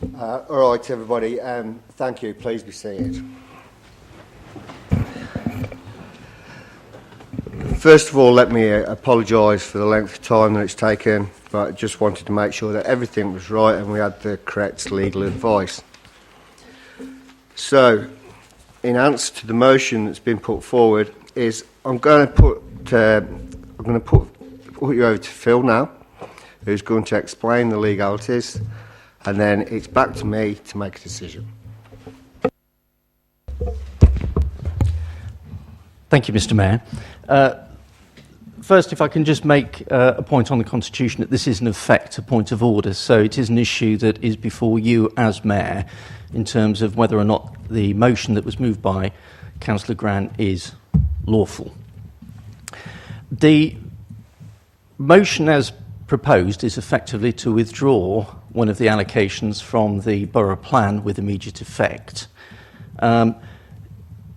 All right, everybody. Thank you. Please be seated. First of all, let me apologise for the length of time that it's taken, but I just wanted to make sure that everything was right and we had the correct legal advice. So, in answer to the motion that's been put forward, I'm going to put you over to Phil now, who's going to explain the legalities, and then it's back to me to make a decision. Thank you, Mr. Mayor. First, if I can just make a point on the Constitution, that this is in effect a point of order, so it is an issue that is before you as Mayor in terms of whether or not the motion that was moved by Councillor Grant is lawful. The motion as proposed is effectively to withdraw one of the allocations from the borough plan with immediate effect. In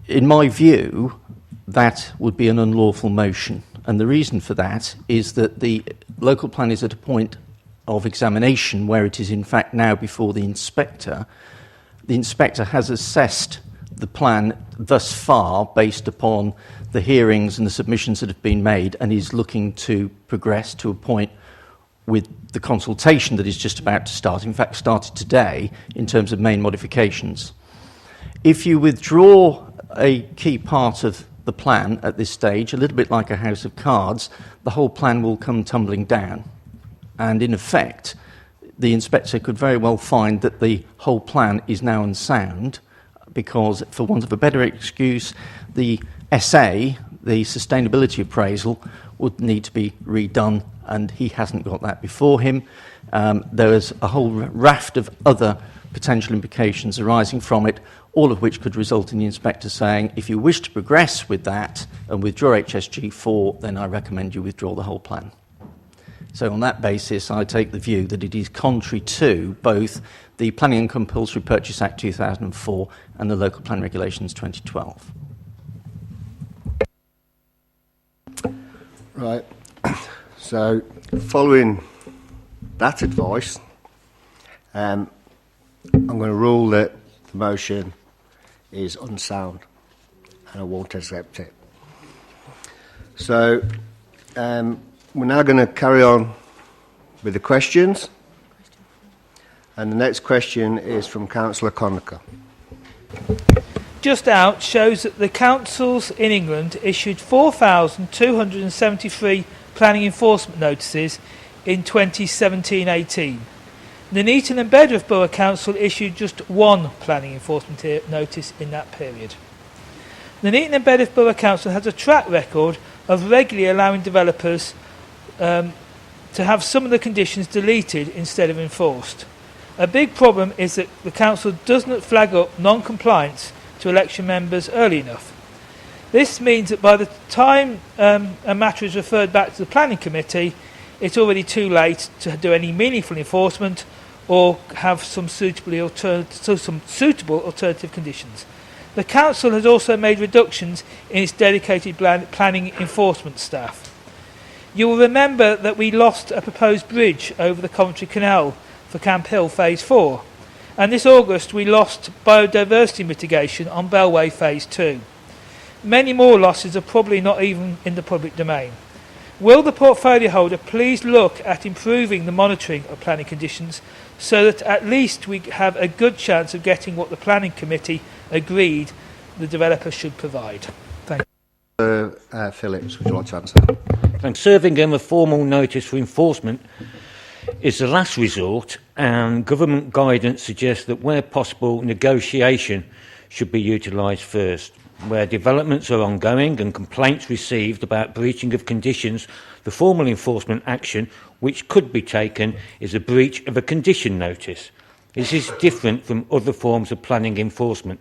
my view, that would be an unlawful motion. And the reason for that is that the local plan is at a point of examination where it is in fact now before the inspector. The inspector has assessed the plan thus far based upon the hearings and the submissions that have been made, and is looking to progress to a point with the consultation that is just about to start, in fact started today, in terms of main modifications. If you withdraw a key part of the plan at this stage, a little bit like a house of cards, the whole plan will come tumbling down. And in effect, the inspector could very well find that the whole plan is now unsound because, for want of a better excuse, the SA, the sustainability appraisal, would need to be redone, and he hasn't got that before him. There is a whole raft of other potential implications arising from it, all of which could result in the inspector saying, if you wish to progress with that and withdraw HSG 4, then I recommend you withdraw the whole plan. So on that basis, I take the view that it is contrary to both the Planning and Compulsory Purchase Act 2004 and the Local Plan Regulations 2012. Right. So, following that advice, I'm going to rule that the motion is unsound and I won't accept it. So, we're now going to carry on with the questions. And the next question is from Councillor Conacher. Just out shows that the councils in England issued 4,273 planning enforcement notices in 2017-18. Nuneaton and Bedworth Borough Council issued just one planning enforcement notice in that period. Nuneaton and Bedworth Borough Council has a track record of regularly allowing developers to have some of the conditions deleted instead of enforced. A big problem is that the council does not flag up non-compliance to election members early enough. This means that by the time a matter is referred back to the planning committee, it's already too late to do any meaningful enforcement or have some suitable alternative conditions. The council has also made reductions in its dedicated planning enforcement staff. You will remember that we lost a proposed bridge over the Coventry Canal for Camp Hill Phase 4, and this August we lost biodiversity mitigation on Bellway Phase 2. Many more losses are probably not even in the public domain. Will the portfolio holder please look at improving the monitoring of planning conditions so that at least we have a good chance of getting what the planning committee agreed the developer should provide? Thank you. Phillips, would you like to answer? Thanks. Serving them a formal notice for enforcement is the last resort, and government guidance suggests that where possible, negotiation should be utilised first. Where developments are ongoing and complaints received about breaching of conditions, the formal enforcement action which could be taken is a breach of a condition notice. This is different from other forms of planning enforcement.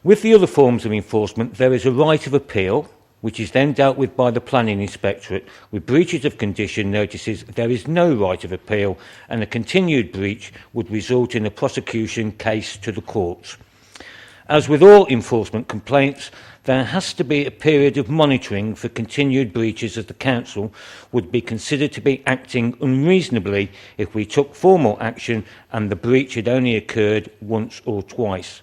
With the other forms of enforcement, there is a right of appeal, which is then dealt with by the planning inspectorate. With breaches of condition notices, there is no right of appeal, and a continued breach would result in a prosecution case to the courts. As with all enforcement complaints, There has to be a period of monitoring for continued breaches, as the council would be considered to be acting unreasonably if we took formal action and the breach had only occurred once or twice.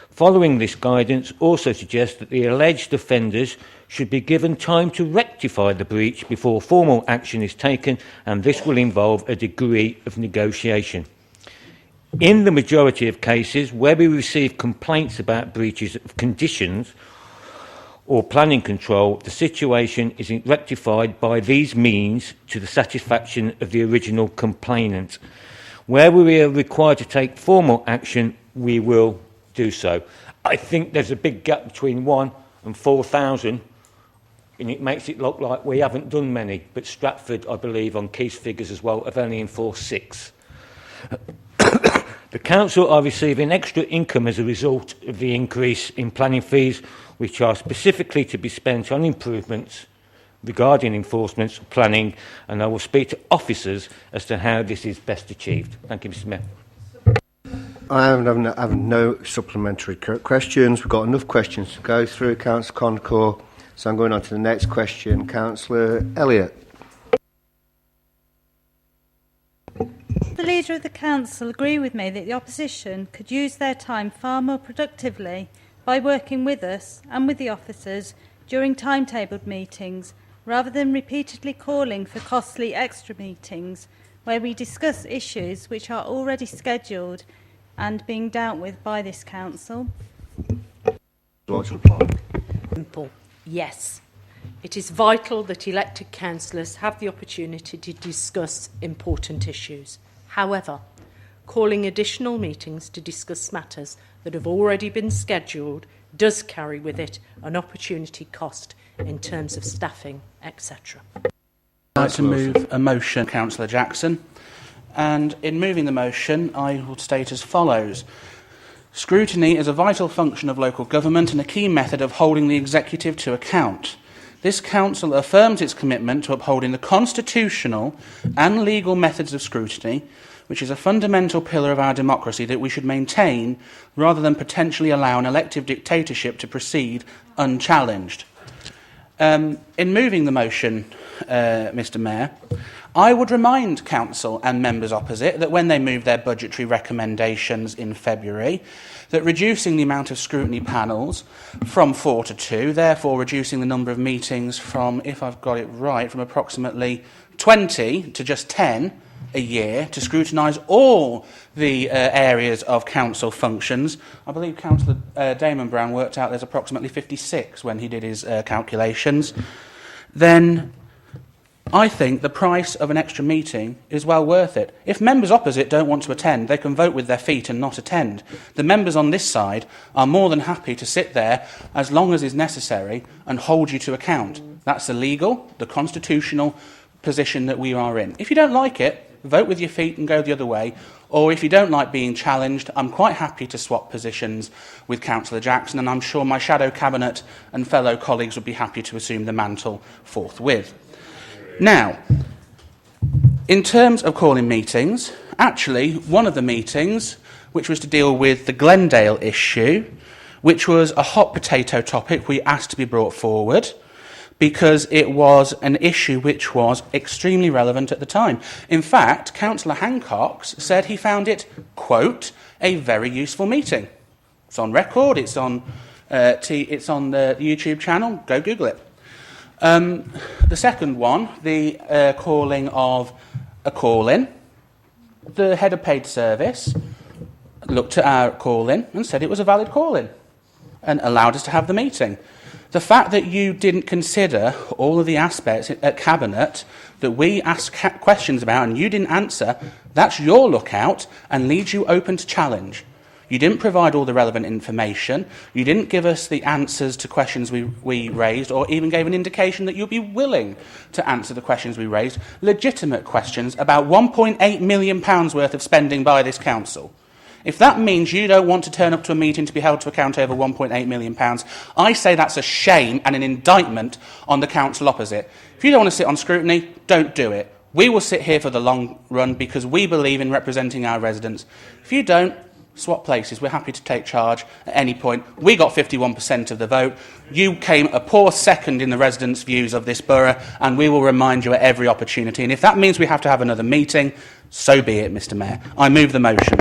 Following this guidance also suggests that the alleged offenders should be given time to rectify the breach before formal action is taken, and this will involve a degree of negotiation. In the majority of cases where we receive complaints about breaches of conditions or planning control, the situation is rectified by these means to the satisfaction of the original complainant. Where we are required to take formal action, we will do so. I think there's a big gap between 1 and 4,000, and it makes it look like we haven't done many, but Stratford, I believe, on Keith's figures as well, have only enforced 6. The council are receiving extra income as a result of the increase in planning fees, which are specifically to be spent on improvements regarding enforcement planning, and I will speak to officers as to how this is best achieved. Thank you, Mr. Mayor. I have no supplementary questions. We've got enough questions to go through, Councillor Concourt. So I'm going on to the next question. Councillor Elliott. The Leader of the Council agree with me that the opposition could use their time far more productively by working with us and with the officers during timetabled meetings, rather than repeatedly calling for costly extra meetings where we discuss issues which are already scheduled and being dealt with by this council? Simple. Yes. It is vital that elected councillors have the opportunity to discuss important issues. However, calling additional meetings to discuss matters that have already been scheduled does carry with it an opportunity cost in terms of staffing, etc. I'd like to move a motion, Councillor Jackson. And in moving the motion, I will state as follows. Scrutiny is a vital function of local government and a key method of holding the executive to account. This council affirms its commitment to upholding the constitutional and legal methods of scrutiny, which is a fundamental pillar of our democracy that we should maintain rather than potentially allow an elective dictatorship to proceed unchallenged. In moving the motion, Mr. Mayor, I would remind Council and members opposite that when they moved their budgetary recommendations in February, that reducing the amount of scrutiny panels from 4 to 2, therefore reducing the number of meetings from, if I've got it right, from approximately 20 to just 10 a year to scrutinise all the areas of council functions. I believe Councillor Damon Brown worked out there's approximately 56 when he did his calculations. Then I think the price of an extra meeting is well worth it. If members opposite don't want to attend, they can vote with their feet and not attend. The members on this side are more than happy to sit there as long as is necessary and hold you to account. That's the legal, the constitutional position that we are in. If you don't like it, vote with your feet and go the other way. Or if you don't like being challenged, I'm quite happy to swap positions with Councillor Jackson, and I'm sure my shadow cabinet and fellow colleagues would be happy to assume the mantle forthwith. Now, in terms of calling meetings, actually one of the meetings, which was to deal with the Glendale issue, which was a hot potato topic we asked to be brought forward, because it was an issue which was extremely relevant at the time. In fact, Councillor Hancock said he found it, quote, a very useful meeting. It's on record, it's on the YouTube channel, go Google it. The second one, the calling of a call-in, the head of paid service looked at our call-in and said it was a valid call-in and allowed us to have the meeting. The fact that you didn't consider all of the aspects at Cabinet that we asked questions about and you didn't answer, that's your lookout and leaves you open to challenge. You didn't provide all the relevant information. You didn't give us the answers to questions we raised, or even gave an indication that you'd be willing to answer the questions we raised, legitimate questions about £1.8 million worth of spending by this council. If that means you don't want to turn up to a meeting to be held to account over £1.8 million, I say that's a shame and an indictment on the council opposite. If you don't want to sit on scrutiny, don't do it. We will sit here for the long run because we believe in representing our residents. If you don't, swap places. We're happy to take charge at any point. We got 51% of the vote. You came a poor second in the residents' views of this borough, and we will remind you at every opportunity. And if that means we have to have another meeting, so be it, Mr. Mayor. I move the motion.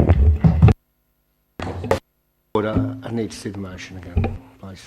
I need to see the motion again, please.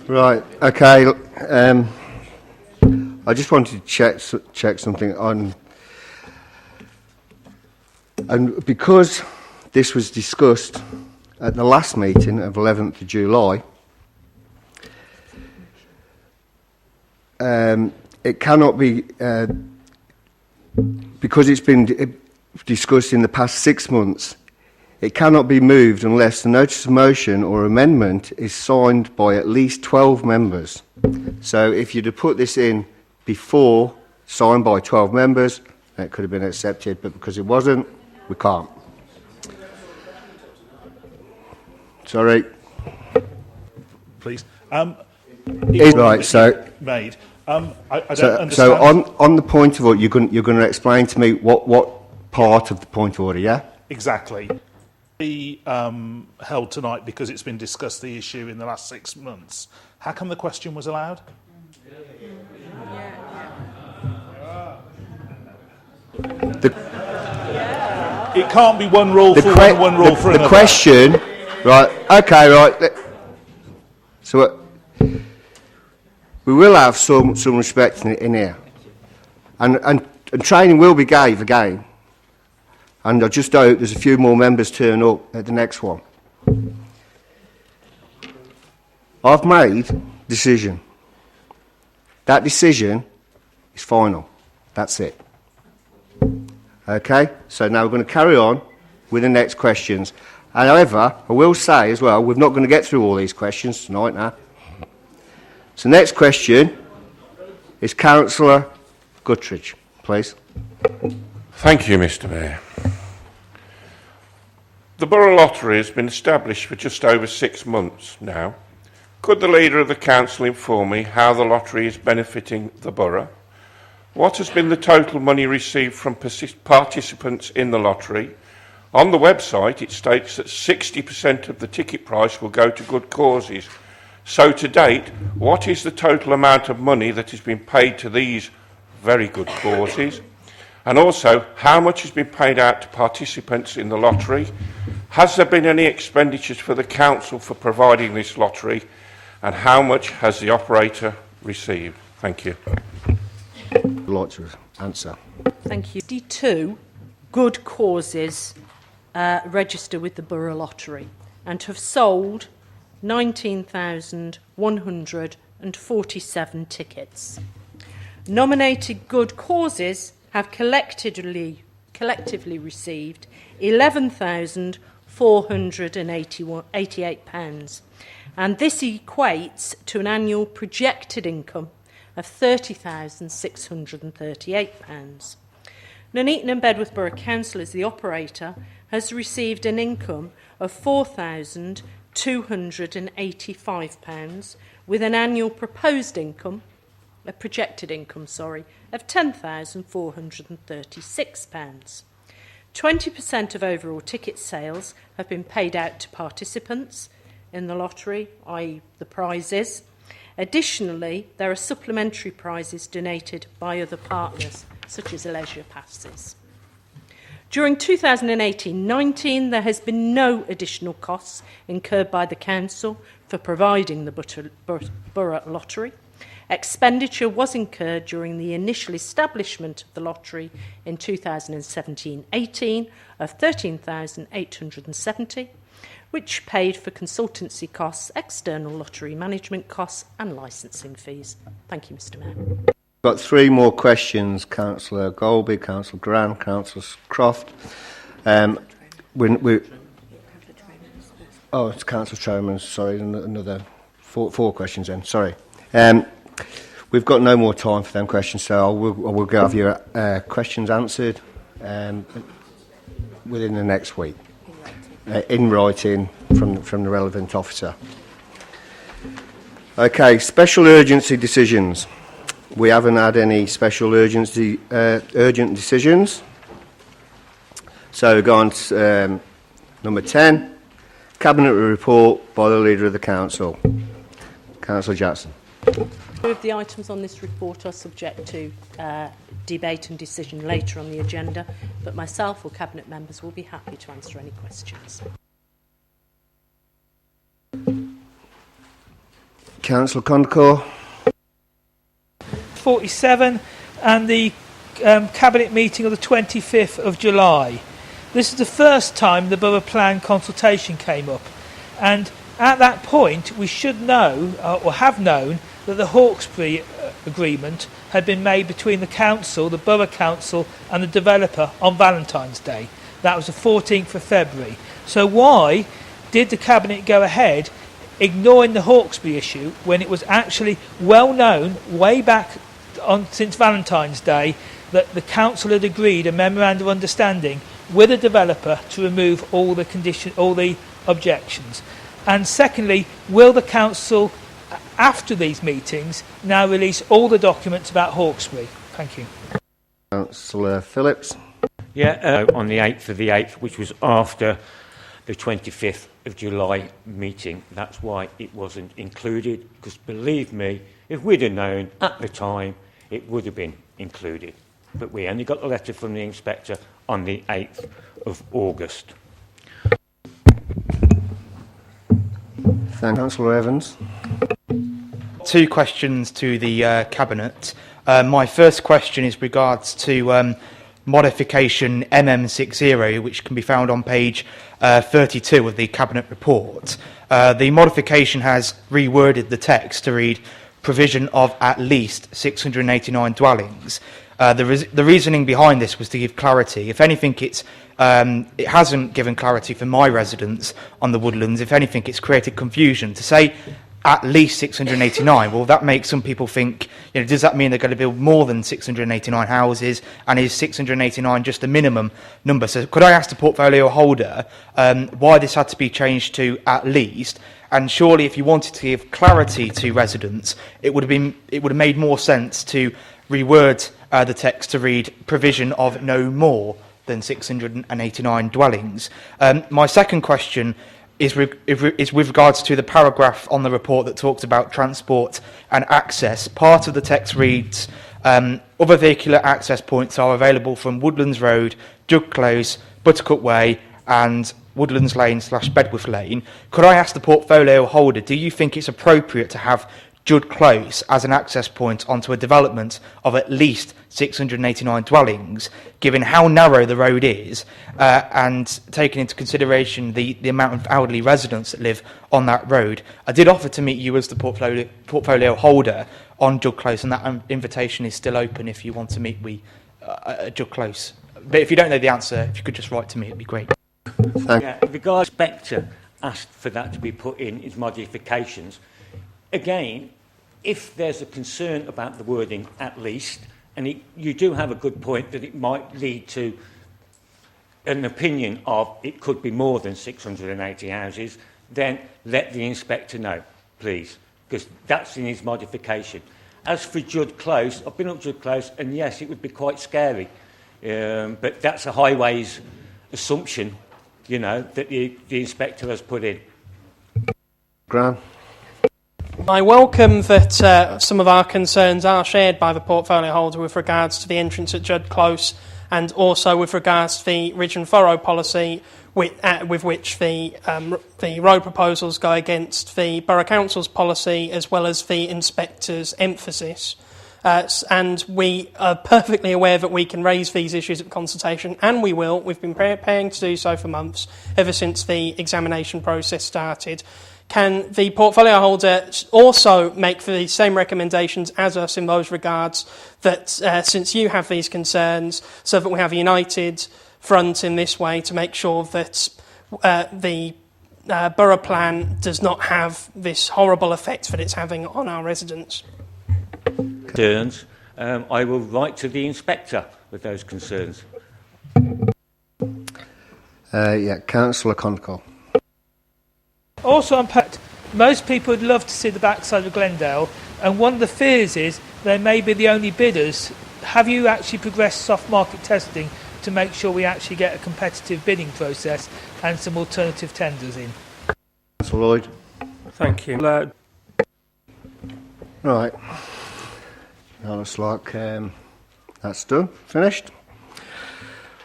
Right, okay. I just wanted to check something on, and because this was discussed at the last meeting of 11th of July, it cannot be, because it's been discussed in the past 6 months, it cannot be moved unless the notice of motion or amendment is signed by at least 12 members. So if you'd have put this in before, signed by 12 members, it could have been accepted, but because it wasn't, we can't. Sorry. Please. Right, so... Made. I don't understand. So on the point of order, you're going to explain to me what part of the point of order, yeah? Exactly. Be held tonight because it's been discussed, the issue, in the last 6 months. How come the question was allowed? It can't be one rule for one rule for another. The question, right, okay, right. So we will have some respect in here. And training will be gave again. And I just hope there's a few more members turn up at the next one. I've made a decision. That decision is final. That's it. Okay, so now we're going to carry on with the next questions. However, I will say as well, we're not going to get through all these questions tonight now. So next question is Councillor Guttridge, please. Thank you, Mr. Mayor. The Borough Lottery has been established for just over 6 months now. Could the Leader of the Council inform me how the lottery is benefiting the Borough? What has been the total money received from participants in the lottery? On the website, it states that 60% of the ticket price will go to good causes. So to date, what is the total amount of money that has been paid to these very good causes? And also, how much has been paid out to participants in the lottery? Has there been any expenditures for the council for providing this lottery? And how much has the operator received? Thank you. I'd like to answer. Thank you. 52 good causes register with the Borough Lottery and have sold 19,147 tickets. Nominated good causes have collectively received £11,488, and this equates to an annual projected income of £30,638. Nuneaton and Bedworth Borough Council, as the operator, has received an income of £4,285, with an annual proposed income, a projected income, of £10,436. 20% of overall ticket sales have been paid out to participants in the lottery, i.e. the prizes. Additionally, there are supplementary prizes donated by other partners, such as leisure passes. During 2018-19, there has been no additional costs incurred by the council for providing the Borough Lottery. Expenditure was incurred during the initial establishment of the lottery in 2017-18 of £13,870, which paid for consultancy costs, external lottery management costs and licensing fees. Thank you, Mr. Mayor. Got 3 more questions, Councillor Golby, Councillor Grant, Councillor Croft. It's Councillor Chairman, sorry, another 4 questions then, sorry. We've got no more time for them questions, so I will have your questions answered within the next week, in writing from the relevant officer. Okay, special urgency decisions. We haven't had any special urgent decisions. So go on to number 10, Cabinet report by the Leader of the Council. Councillor Jackson. The items on this report are subject to debate and decision later on the agenda, but myself or Cabinet members will be happy to answer any questions. Councillor Condacor. 47 and the Cabinet meeting of the 25th of July. This is the first time the Borough Plan consultation came up, and at that point we should know, or have known, that the Hawkesbury agreement had been made between the council, the Borough Council and the developer on Valentine's Day. That was the 14th of February. So why did the Cabinet go ahead ignoring the Hawkesbury issue when it was actually well known way back since Valentine's Day that the council had agreed a memorandum of understanding with the developer to remove all the objections? And secondly, will the council, after these meetings, now release all the documents about Hawkesbury? Thank you. Councillor Phillips. Yeah, on the 8th of the 8th, which was after the 25th of July meeting. That's why it wasn't included, because believe me, if we'd have known at the time, it would have been included. But we only got the letter from the inspector on the 8th of August. Thank you. Councillor Evans. 2 questions to the Cabinet. My first question is regards to modification MM60, which can be found on page 32 of the Cabinet report. The modification has reworded the text to read, provision of at least 689 dwellings. The reasoning behind this was to give clarity. If anything, it hasn't given clarity for my residents on the Woodlands. If anything, it's created confusion. To say at least 689, well, that makes some people think, does that mean they're going to build more than 689 houses? And is 689 just a minimum number? So could I ask the portfolio holder why this had to be changed to at least? And surely if you wanted to give clarity to residents, it would have made more sense to reword the text to read provision of no more than 689 dwellings. My second question is with regards to the paragraph on the report that talks about transport and access. Part of the text reads, other vehicular access points are available from Woodlands Road, Jug Close, Buttercup Way and Woodlands Lane / Bedworth Lane. Could I ask the portfolio holder, do you think it's appropriate to have Judd Close as an access point onto a development of at least 689 dwellings, given how narrow the road is, and taking into consideration the amount of elderly residents that live on that road? I did offer to meet you as the portfolio holder on Judd Close, and that invitation is still open if you want to meet me at Judd Close. But if you don't know the answer, if you could just write to me, it'd be great. Yeah, in regards, Spectre asked for that to be put in his modifications. Again, if there's a concern about the wording at least, and you do have a good point that it might lead to an opinion of it could be more than 680 houses, then let the inspector know, please, because that's in his modification. As for Judd Close, I've been up Judd Close, and yes, it would be quite scary, but that's a highways assumption, that the inspector has put in. Graham? I welcome that some of our concerns are shared by the portfolio holder with regards to the entrance at Judd Close and also with regards to the ridge and furrow policy with which the road proposals go against the Borough Council's policy as well as the inspector's emphasis. And we are perfectly aware that we can raise these issues at consultation, and we will. We've been preparing to do so for months, ever since the examination process started. Can the portfolio holder also make the same recommendations as us in those regards, that since you have these concerns, so that we have a united front in this way to make sure that the borough plan does not have this horrible effect that it's having on our residents? Concerns, I will write to the inspector with those concerns. Councillor Conkle. Also unpacked, most people would love to see the backside of Glendale, and one of the fears is they may be the only bidders. Have you actually progressed soft market testing to make sure we actually get a competitive bidding process and some alternative tenders in? Councillor Lloyd. Thank you. Right. Now looks like that's done, finished.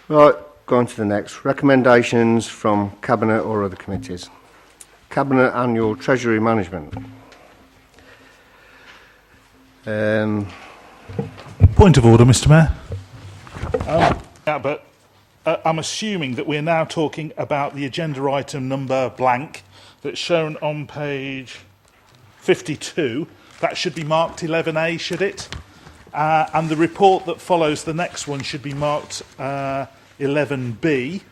Right, go on to the next. Recommendations from Cabinet or other committees. Cabinet Annual Treasury Management. Point of order, Mr. Mayor. But I'm assuming that we're now talking about the agenda item number blank that's shown on page 52. That should be marked 11A, should it? And the report that follows the next one should be marked 11B.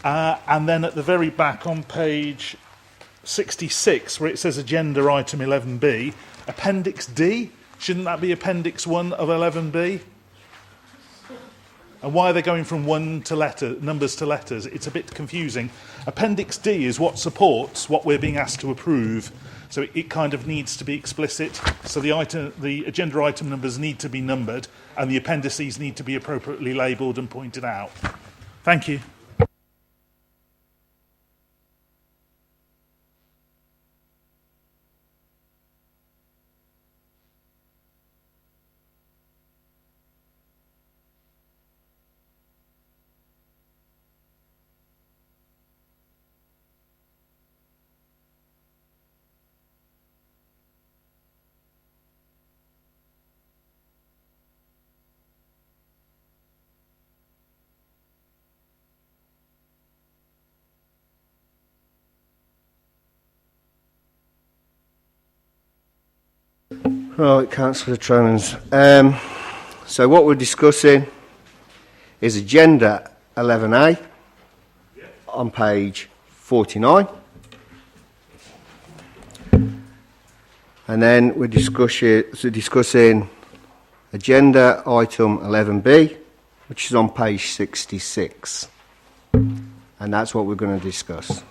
And then at the very back on page 66, where it says agenda item 11B, appendix D, shouldn't that be appendix 1 of 11B? And why are they going from numbers to letters? It's a bit confusing. Appendix D is what supports what we're being asked to approve, so it kind of needs to be explicit. So the agenda item numbers need to be numbered, and the appendices need to be appropriately labelled and pointed out. Thank you. Right, Councillor Tremens. So what we're discussing is Agenda 11A on page 49. And then we're discussing Agenda Item 11B, which is on page 66. And that's what we're going to discuss.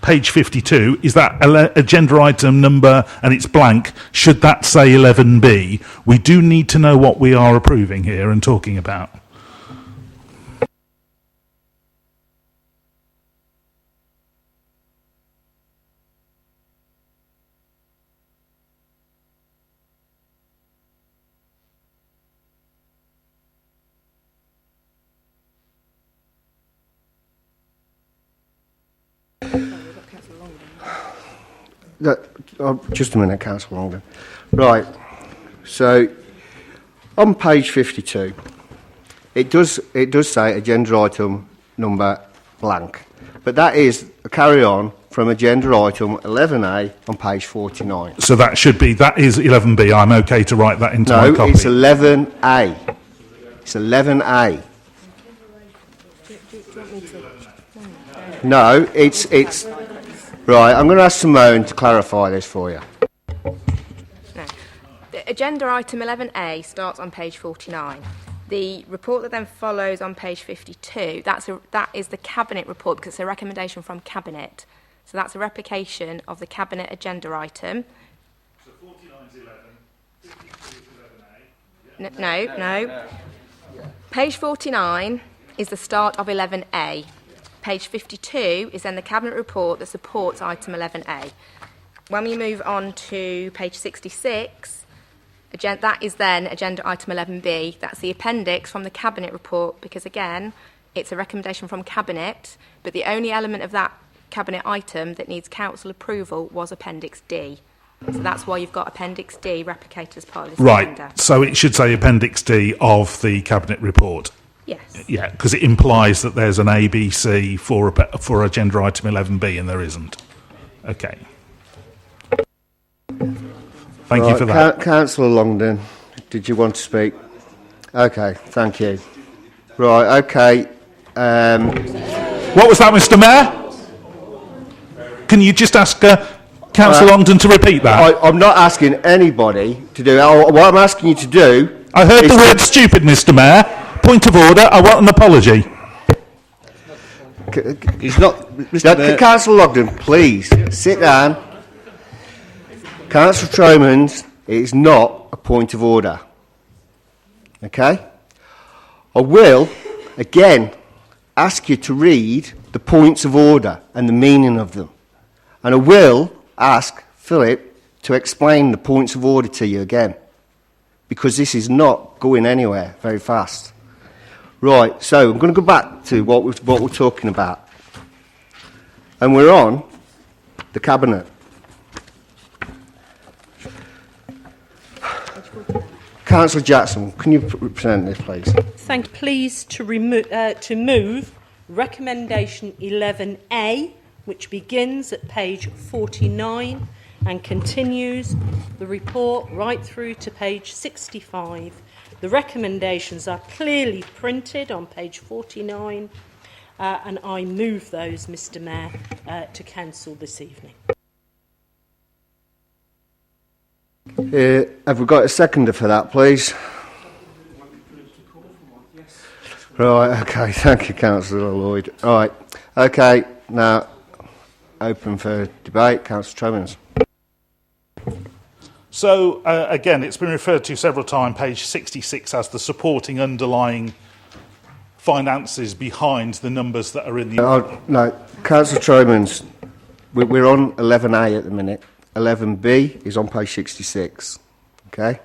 Page 52, is that agenda item number and it's blank? Should that say 11B? We do need to know what we are approving here and talking about. Just a minute, Councillor Longden. Right, so on page 52, it does say agenda item number blank, but that is a carry on from agenda item 11A on page 49. So that is 11B. I'm okay to write that into my copy. No, it's 11A. It's 11A. No, it's right. I'm going to ask Simone to clarify this for you. No. The agenda item 11A starts on page 49. The report that then follows on page 52, that is the Cabinet report because it's a recommendation from Cabinet. So that's a replication of the Cabinet agenda item. So 49 is 11, 52 is 11A. No. Page 49 is the start of 11A. Page 52 is then the Cabinet report that supports item 11A. When we move on to page 66, that is then agenda item 11B. That's the appendix from the Cabinet report because, again, it's a recommendation from Cabinet, but the only element of that Cabinet item that needs council approval was Appendix D. So that's why you've got Appendix D replicated as part of this agenda. Right, so it should say Appendix D of the Cabinet report. Yes. Yeah, because it implies that there's an ABC for agenda item 11B and there isn't. Okay. Thank you for that. Councillor Longden, did you want to speak? Okay, thank you. Right, okay. What was that, Mr. Mayor? Can you just ask Councillor Longden to repeat that? I'm not asking anybody to do it. What I'm asking you to do... I heard the word stupid, Mr. Mayor. Point of order, I want an apology. He's not... Councillor Longden, please, sit down. Councillor Tromans, it is not a point of order. Okay? I will, again, ask you to read the points of order and the meaning of them. And I will ask Philip to explain the points of order to you again. Because this is not going anywhere very fast. Right, so I'm going to go back to what we're talking about. And we're on the Cabinet. Councillor Jackson, can you present this, please? Thank you. Pleased to move recommendation 11A, which begins at page 49 and continues the report right through to page 65. The recommendations are clearly printed on page 49, and I move those, Mr. Mayor, to council this evening. Have we got a seconder for that, please? Right, okay, thank you, Councillor Lloyd. All right, okay, now open for debate. Councillor Tremens. So, again, it's been referred to several times, page 66, as the supporting underlying finances behind the numbers that are in the... No, Councillor Tromans, we're on 11A at the minute. 11B is on page 66, okay?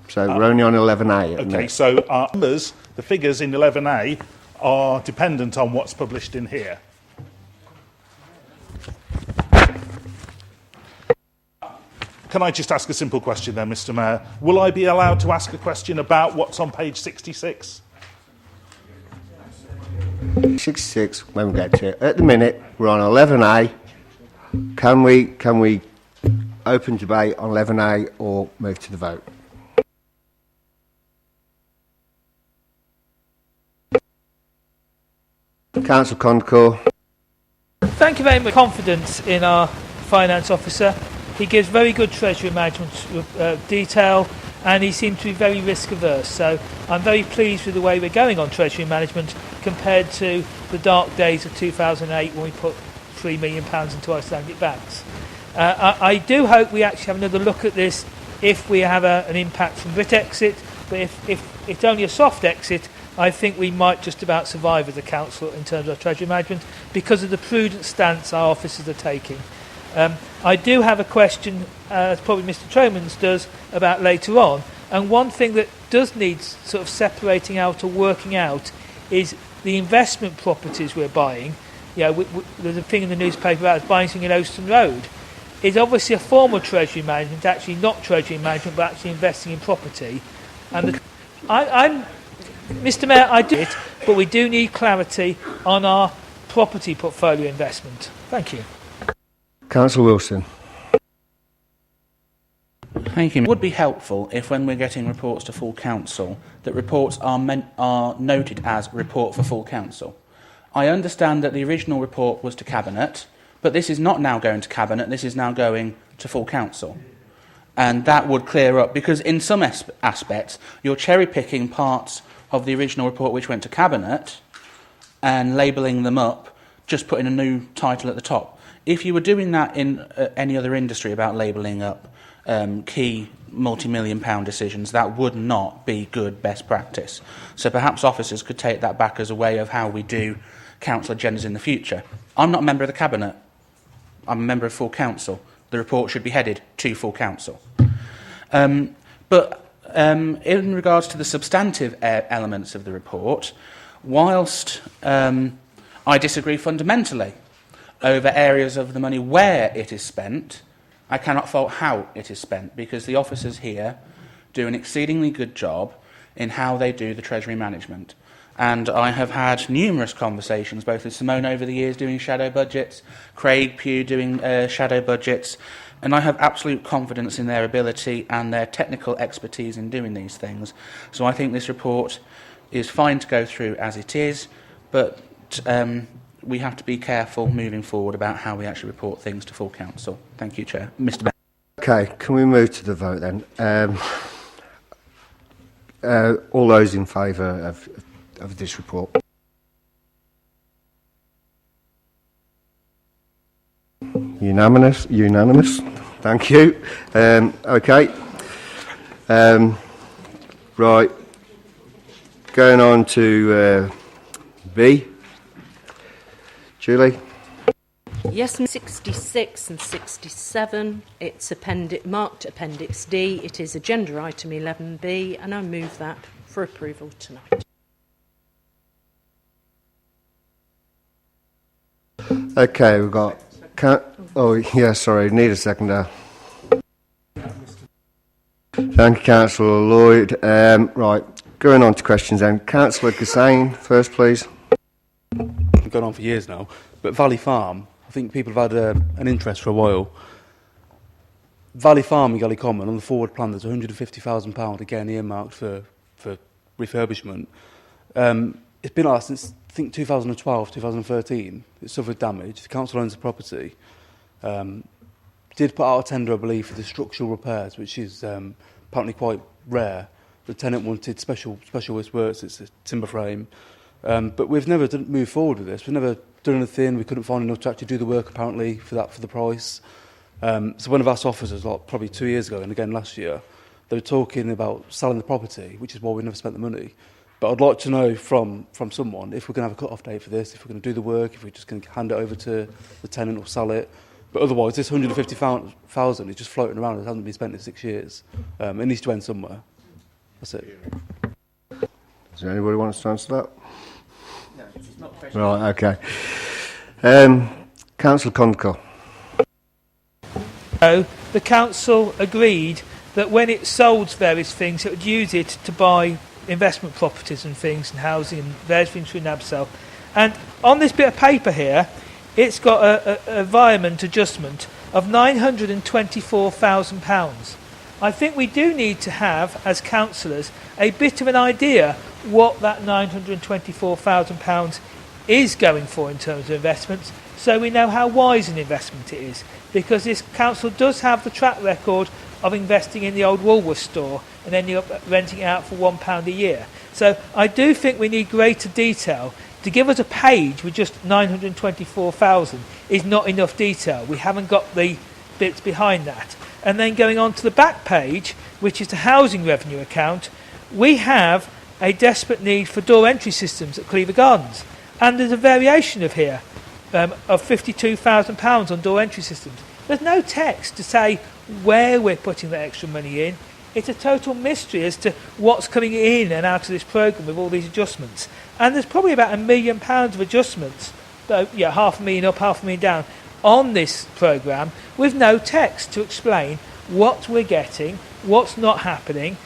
So we're only on 11A at the minute. Okay, so our numbers, the figures in 11A, are dependent on what's published in here. Can I just ask a simple question then, Mr. Mayor? Will I be allowed to ask a question about what's on page 66? 66, when we get to it. At the minute, we're on 11A. Can we open debate on 11A or move to the vote? Councillor Condor. Thank you very much. Confidence in our finance officer. He gives very good treasury management detail, and he seems to be very risk averse. So I'm very pleased with the way we're going on treasury management compared to the dark days of 2008 when we put £3 million into Icelandic banks. I do hope we actually have another look at this if we have an impact from Brit exit, but if it's only a soft exit, I think we might just about survive as a council in terms of treasury management because of the prudent stance our officers are taking. I do have a question, as probably Mr Tromans does, about later on, and one thing that does need sort of separating out or working out is the investment properties we're buying. There's a thing in the newspaper about us buying something in Ouston Road. It's obviously a form of treasury management, actually not treasury management, but actually investing in property. And I'm Mr Mayor, I do it, but we do need clarity on our property portfolio investment. Thank you. Councillor Wilson. Thank you. It would be helpful if, when we're getting reports to full council, that reports are noted as report for full council. I understand that the original report was to Cabinet, but this is not now going to Cabinet, this is now going to full council. And that would clear up, because in some aspects, you're cherry-picking parts of the original report which went to Cabinet and labelling them up, just putting a new title at the top. If you were doing that in any other industry about labelling up key multi-million pound decisions, that would not be good best practice. So perhaps officers could take that back as a way of how we do council agendas in the future. I'm not a member of the Cabinet. I'm a member of full council. The report should be headed to full council. But in regards to the substantive elements of the report, whilst I disagree fundamentally over areas of the money where it is spent, I cannot fault how it is spent, because the officers here do an exceedingly good job in how they do the treasury management. And I have had numerous conversations, both with Simone over the years doing shadow budgets, Craig Pugh doing shadow budgets, and I have absolute confidence in their ability and their technical expertise in doing these things. So I think this report is fine to go through as it is, but we have to be careful moving forward about how we actually report things to full council. Thank you, Chair. Mr. Mayor. Okay, can we move to the vote then? All those in favour of this report? Unanimous. Thank you. Okay. Right. Going on to B. Julie. Yes, 66 and 67. It's marked Appendix D. It is agenda item 11B, and I move that for approval tonight. Okay, we've got... need a seconder. Thank you, Councillor Lloyd. Right, going on to questions then. Councillor Gassane, first, please. It's gone on for years now, but Valley Farm, I think people have had an interest for a while. Valley Farm in Galley Common, on the forward plan, there's £150,000 again earmarked for refurbishment. It's been like that since, I think, 2012, 2013. It suffered damage. The council owns the property. Did put out a tender, I believe, for the structural repairs, which is apparently quite rare. The tenant wanted specialist works. It's a timber frame. But we've never moved forward with this. We've never done anything. We couldn't find enough to actually do the work, apparently, for the price. So one of our officers, probably 2 years ago, and again last year, they were talking about selling the property, which is why we never spent the money. But I'd like to know from someone if we're going to have a cut-off date for this, if we're going to do the work, if we're just going to hand it over to the tenant or sell it. But otherwise, this 150,000 is just floating around. It hasn't been spent in 6 years. It needs to end somewhere. That's it. Does anybody want to answer that? No, it's not a question. Right, okay. Councillor Condor. The council agreed that when it sold various things, it would use it to buy investment properties and things and housing and various things through NABSEL. And on this bit of paper here, it's got a environment adjustment of £924,000. I think we do need to have, as councillors, a bit of an idea what that £924,000 is going for in terms of investments, so we know how wise an investment it is. Because this council does have the track record of investing in the old Woolworths store and ending up renting it out for £1 a year. So I do think we need greater detail. To give us a page with just 924,000 is not enough detail. We haven't got the bits behind that. And then going on to the back page, which is the housing revenue account, we have a desperate need for door entry systems at Cleaver Gardens. And there's a variation of here of £52,000 on door entry systems. There's no text to say where we're putting that extra money in. It's a total mystery as to what's coming in and out of this programme with all these adjustments. And there's probably about £1 million of adjustments, £500,000 up, £500,000 down, on this programme with no text to explain what we're getting, what's not happening.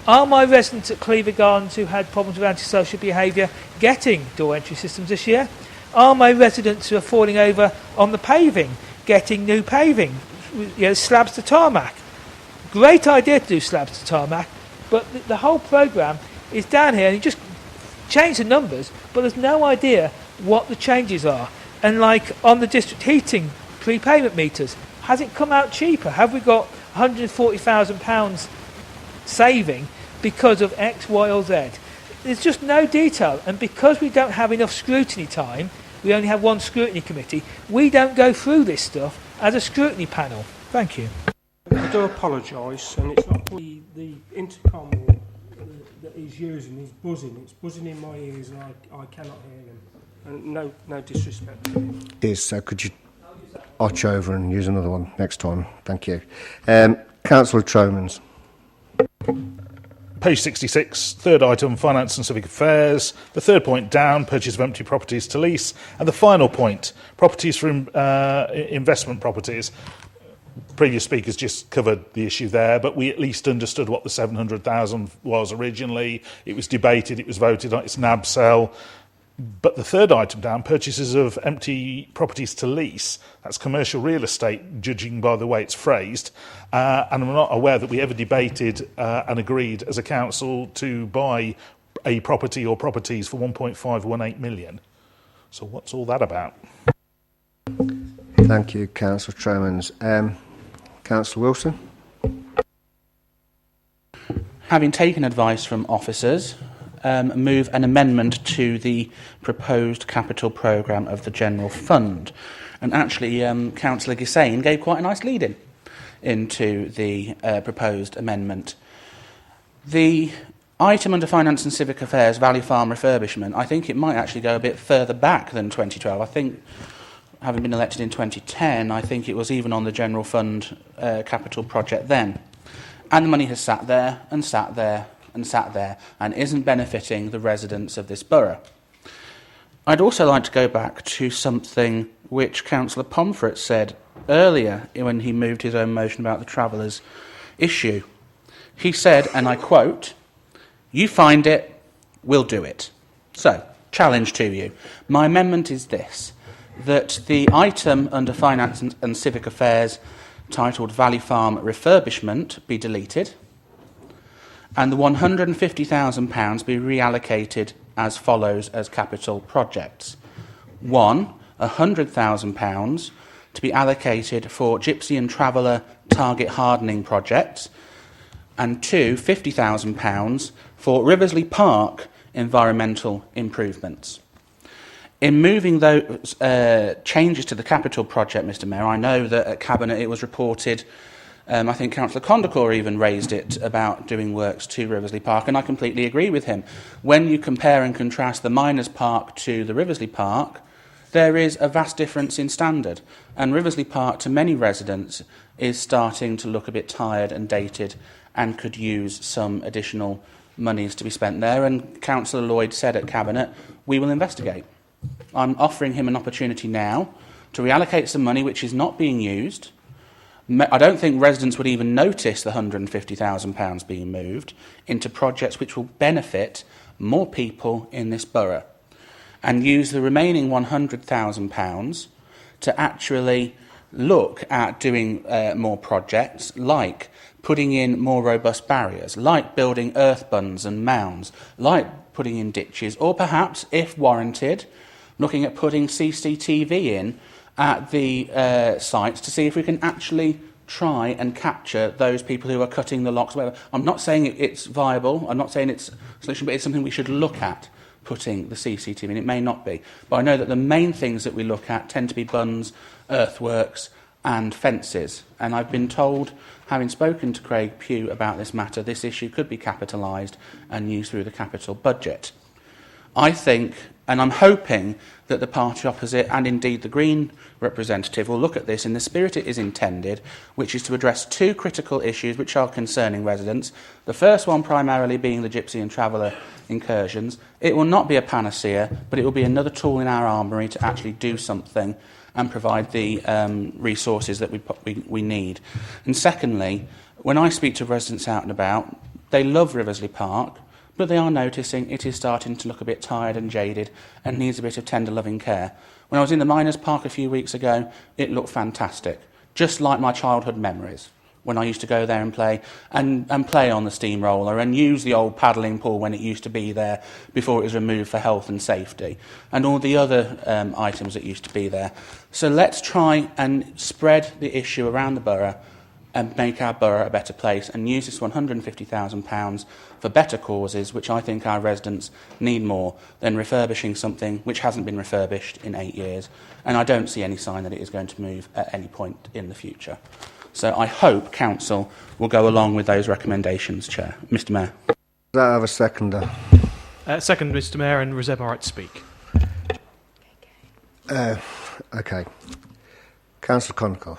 Are my residents at Cleaver Gardens who had problems with antisocial behaviour getting door entry systems this year? Are my residents who are falling over on the paving getting new paving, slabs to tarmac? Great idea to do slabs to tarmac, but the whole programme is down here and you just change the numbers, but there's no idea what the changes are. And like on the district heating prepayment meters, has it come out cheaper? Have we got £140,000 saving because of X, Y or Z? There's just no detail, and because we don't have enough scrutiny time, we only have one scrutiny committee, we don't go through this stuff as a scrutiny panel. Thank you. I do apologise, and it's not the intercom that he's using is buzzing. It's buzzing in my ears, and I cannot hear him. And no disrespect to him. So could you arch over and use another one next time? Thank you. Councillor Tromans. Page 66, third item, Finance and Civic Affairs. The third point down, purchase of empty properties to lease. And the final point, properties for investment properties. Previous speakers just covered the issue there, but we at least understood what the 700,000 was originally. It was debated, it was voted on, it's NAB sell. But the third item down, purchases of empty properties to lease, that's commercial real estate, judging by the way it's phrased. And I'm not aware that we ever debated and agreed as a council to buy a property or properties for 1.518 million. So what's all that about? Thank you, Councillor Tromans. Councillor Wilson. Having taken advice from officers, move an amendment to the proposed capital programme of the General Fund. And actually, Councillor Ghissain gave quite a nice lead-in into the proposed amendment. The item under Finance and Civic Affairs, Valley Farm refurbishment, I think it might actually go a bit further back than 2012. I think, having been elected in 2010, I think it was even on the General Fund capital project then. And the money has sat there and sat there and sat there and isn't benefiting the residents of this borough. I'd also like to go back to something which Councillor Pomfret said earlier when he moved his own motion about the travellers' issue. He said, and I quote, "You find it, we'll do it." So, challenge to you. My amendment is this, that the item under Finance and Civic Affairs titled Valley Farm refurbishment be deleted, and the £150,000 be reallocated as follows as capital projects. 1, £100,000 to be allocated for Gypsy and Traveller target hardening projects, and 2, £50,000 for Riversley Park environmental improvements. In moving those changes to the capital project, Mr Mayor, I know that at Cabinet it was reported, I think Councillor Condacor even raised it, about doing works to Riversley Park, and I completely agree with him. When you compare and contrast the Miners Park to the Riversley Park, there is a vast difference in standard, and Riversley Park, to many residents, is starting to look a bit tired and dated and could use some additional monies to be spent there, and Councillor Lloyd said at Cabinet, we will investigate. I'm offering him an opportunity now to reallocate some money which is not being used. I don't think residents would even notice the £150,000 being moved into projects which will benefit more people in this borough, and use the remaining £100,000 to actually look at doing more projects, like putting in more robust barriers, like building earth bunds and mounds, like putting in ditches, or perhaps, if warranted, looking at putting CCTV in at the sites to see if we can actually try and capture those people who are cutting the locks. Whatever. I'm not saying it's viable, I'm not saying it's a solution, but it's something we should look at, putting the CCTV in. It may not be. But I know that the main things that we look at tend to be bunds, earthworks and fences. And I've been told, having spoken to Craig Pugh about this matter, this issue could be capitalised and used through the capital budget. I think, and I'm hoping, that the party opposite and indeed the Green representative will look at this in the spirit it is intended, which is to address two critical issues which are concerning residents. The first one primarily being the gypsy and traveller incursions. It will not be a panacea, but it will be another tool in our armoury to actually do something and provide the resources that we need. And secondly, when I speak to residents out and about, they love Riversley Park, but they are noticing it is starting to look a bit tired and jaded and needs a bit of tender loving care. When I was in the Miners' Park a few weeks ago, it looked fantastic, just like my childhood memories, when I used to go there and play on the steamroller and use the old paddling pool when it used to be there before it was removed for health and safety, and all the other items that used to be there. So let's try and spread the issue around the borough and make our borough a better place and use this £150,000 for better causes, which I think our residents need more than refurbishing something which hasn't been refurbished in 8 years. And I don't see any sign that it is going to move at any point in the future. So I hope Council will go along with those recommendations, Chair. Mr Mayor. Does that have a seconder? Second, Mr Mayor, and reserve my right to speak. OK. Councillor Conacher.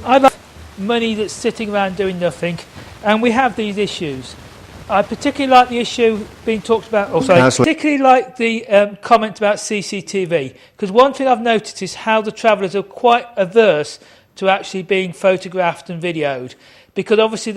I'd like money that's sitting around doing nothing, and we have these issues. I particularly like the issue being talked about, particularly like the comment about CCTV, because one thing I've noticed is how the travellers are quite averse to actually being photographed and videoed, because obviously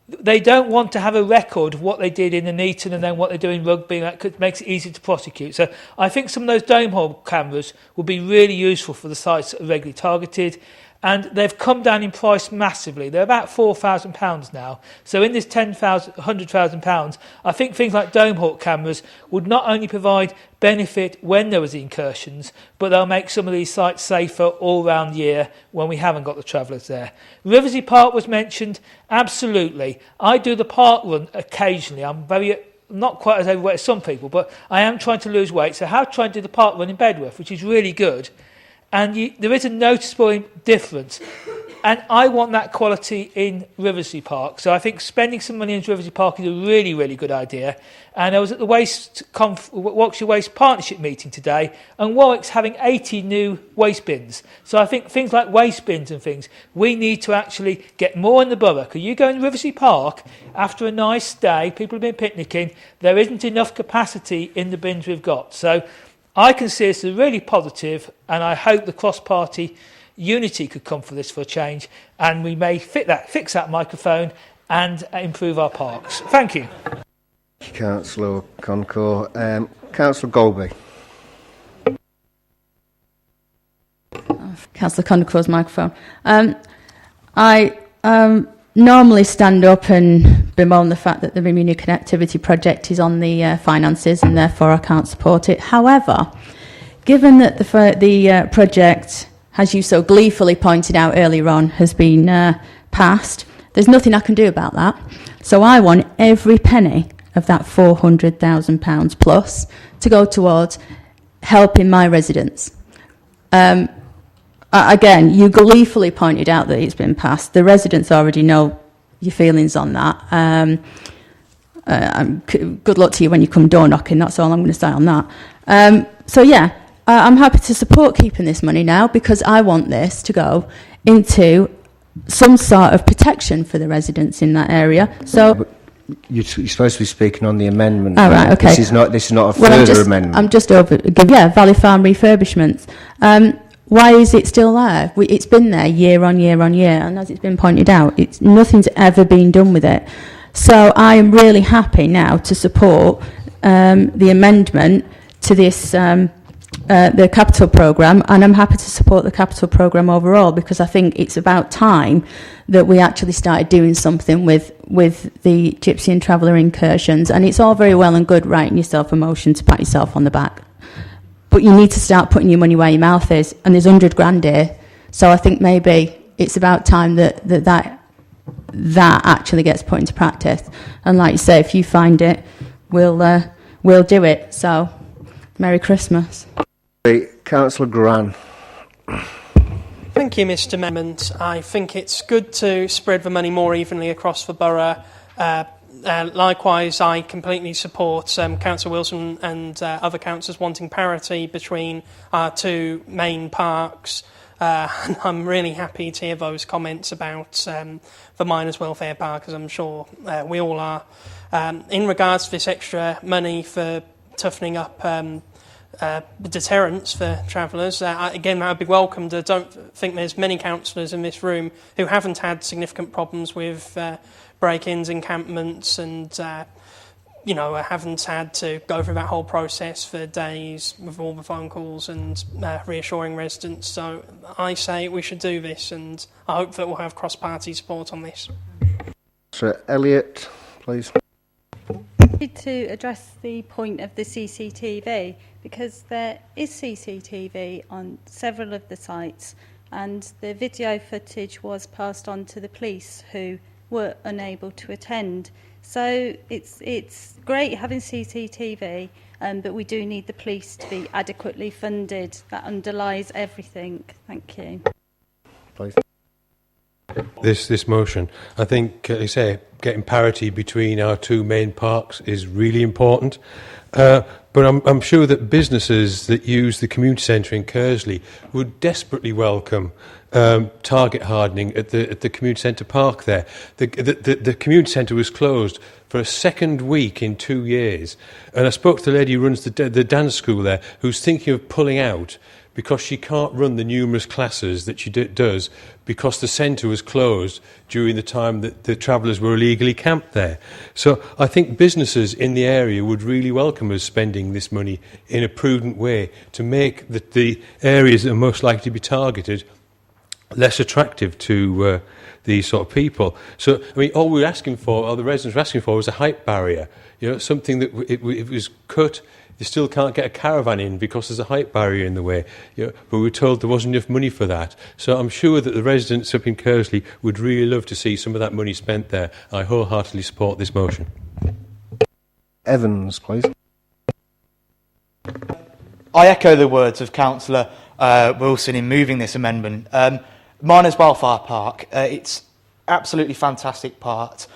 they don't want to have a record of what they did in Nuneaton and then what they do in Rugby. That makes it easy to prosecute. So I think some of those dome hole cameras will be really useful for the sites that are regularly targeted. And they've come down in price massively. They're about £4,000 now. So in this £100,000, I think things like dome hawk cameras would not only provide benefit when there was incursions, but they'll make some of these sites safer all round the year when we haven't got the travellers there. Riversley Park was mentioned. Absolutely. I do the park run occasionally. I'm not quite as overweight as some people, but I am trying to lose weight. So I have tried to do the park run in Bedworth, which is really good. And there is a noticeable difference. And I want that quality in Riversley Park. So I think spending some money into Riversley Park is a really, really good idea. And I was at the Warwickshire Waste Partnership meeting today, and Warwick's having 80 new waste bins. So I think things like waste bins and things, we need to actually get more in the borough. Because you go in Riversley Park, after a nice day, people have been picnicking, there isn't enough capacity in the bins we've got. So I can see this as really positive, and I hope the cross-party unity could come for this for a change, and we may fix that microphone and improve our parks. Thank you. Councillor Conacher. Councillor Golby. Councillor Conacher's microphone. I normally stand up and bemoan the fact that the Bermuda Connectivity Project is on the finances and therefore I can't support it. However, given that the project, as you so gleefully pointed out earlier on, has been passed, there's nothing I can do about that. So I want every penny of that £400,000 plus to go towards helping my residents. Again, you gleefully pointed out that it's been passed. The residents already know your feelings on that. Good luck to you when you come door knocking. That's all I'm going to say on that. So yeah, I'm happy to support keeping this money now because I want this to go into some sort of protection for the residents in that area. So you're supposed to be speaking on the amendment. All right, okay. This is not a further amendment. I'm just Valley Farm refurbishments. Why is it still there? It's been there year on year on year, and as it's been pointed out, nothing's ever been done with it. So I am really happy now to support the amendment to this the capital programme, and I'm happy to support the capital programme overall, because I think it's about time that we actually started doing something with the Gypsy and Traveller incursions. And it's all very well and good writing yourself a motion to pat yourself on the back, but you need to start putting your money where your mouth is, and there's 100 grand here. So I think maybe it's about time that actually gets put into practice. And like you say, if you find it, we'll do it. So, Merry Christmas. Councillor Gran. Thank you, Mr. Memond. I think it's good to spread the money more evenly across the borough. Likewise, I completely support Councillor Wilson and other councillors wanting parity between our two main parks. And I'm really happy to hear those comments about the Miners' Welfare Park, as I'm sure we all are. In regards to this extra money for toughening up the deterrents for travellers, again, that would be welcomed. I don't think there's many councillors in this room who haven't had significant problems with break-ins, encampments, and haven't had to go through that whole process for days with all the phone calls and reassuring residents. So I say we should do this, and I hope that we'll have cross-party support on this. Sir Elliott, please. To address the point of the CCTV, because there is CCTV on several of the sites, and the video footage was passed on to the police, who were unable to attend. So it's great having CCTV, but we do need the police to be adequately funded. That underlies everything. Thank you. Please. This motion, I think, like I say, getting parity between our two main parks is really important. But I'm sure that businesses that use the community centre in Kersley would desperately welcome target hardening at the community centre park there. The community centre was closed for a second week in 2 years, and I spoke to the lady who runs the dance school there, who's thinking of pulling out because she can't run the numerous classes that she does because the centre was closed during the time that the travellers were illegally camped there. So I think businesses in the area would really welcome us spending this money in a prudent way to make the areas that are most likely to be targeted less attractive to these sort of people. So, I mean, all we're asking for, or the residents were asking for, was a height barrier. Something that it was cut. They still can't get a caravan in because there's a height barrier in the way. But we were told there wasn't enough money for that. So I'm sure that the residents up in Kersley would really love to see some of that money spent there. I wholeheartedly support this motion. Evans, please. I echo the words of Councillor Wilson in moving this amendment. Miners' Welfare Park, it's absolutely fantastic park.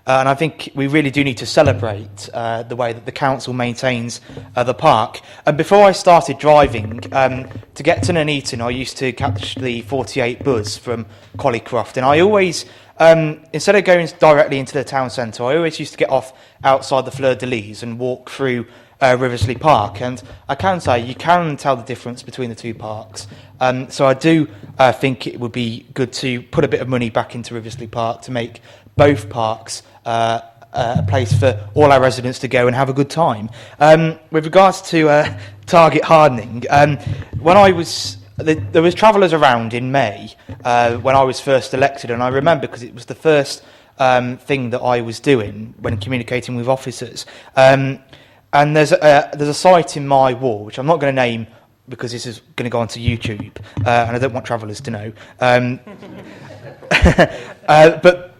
And I think we really do need to celebrate the way that the council maintains the park. And before I started driving, to get to Nuneaton, I used to catch the 48 bus from Collycroft. And I always, instead of going directly into the town centre, I always used to get off outside the Fleur-de-Lys and walk through Riversley Park. And I can say you can tell the difference between the two parks. So I do think it would be good to put a bit of money back into Riversley Park to make both parks a place for all our residents to go and have a good time. With regards to target hardening, when I was there was travellers around in May when I was first elected, and I remember because it was the first thing that I was doing when communicating with officers. And there's a site in my ward, which I'm not going to name because this is going to go onto YouTube, and I don't want travellers to know. But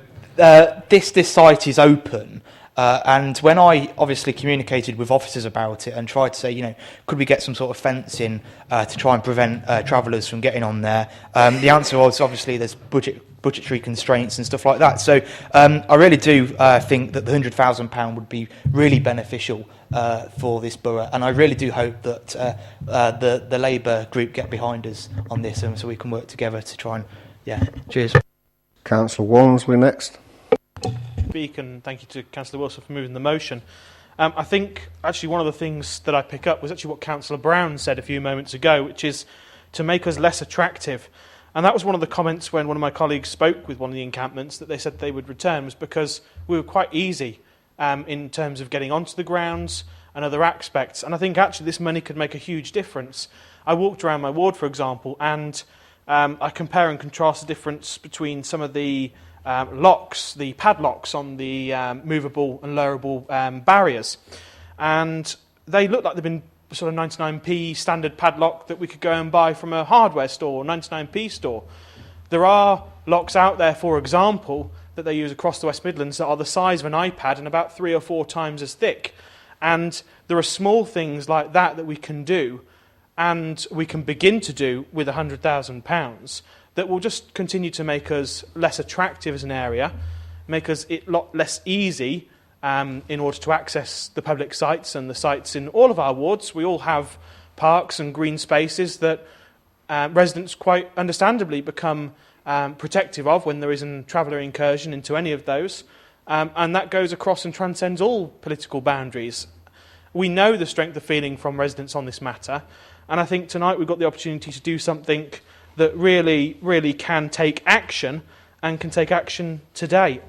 this site is open, and when I obviously communicated with officers about it and tried to say, could we get some sort of fence in to try and prevent travellers from getting on there, the answer was obviously there's budgetary constraints and stuff like that. So I really do think that the £100,000 would be really beneficial for this borough, and I really do hope that the Labour group get behind us on this, and so we can work together to try and cheers. Councillor Walmsley next. Speak, and thank you to Councillor Wilson for moving the motion. I think actually one of the things that I pick up was actually what Councillor Brown said a few moments ago, which is to make us less attractive. And that was one of the comments when one of my colleagues spoke with one of the encampments that they said they would return, was because we were quite easy in terms of getting onto the grounds. and other aspects. And I think actually this money could make a huge difference. I walked around my ward, for example, and I compare and contrast the difference between some of the locks, the padlocks on the movable and lowerable barriers. And they look like they've been sort of 99p standard padlock that we could go and buy from a hardware store or 99p store. There are locks out there, for example, that they use across the West Midlands that are the size of an iPad and about 3 or 4 times as thick. And there are small things like that we can do, and we can begin to do with £100,000 that will just continue to make us less attractive as an area, make us a lot less easy in order to access the public sites and the sites in all of our wards. We all have parks and green spaces that residents quite understandably become protective of when there is a traveller incursion into any of those. And that goes across and transcends all political boundaries. We know the strength of feeling from residents on this matter, and I think tonight we've got the opportunity to do something that really, really can take action, and can take action today.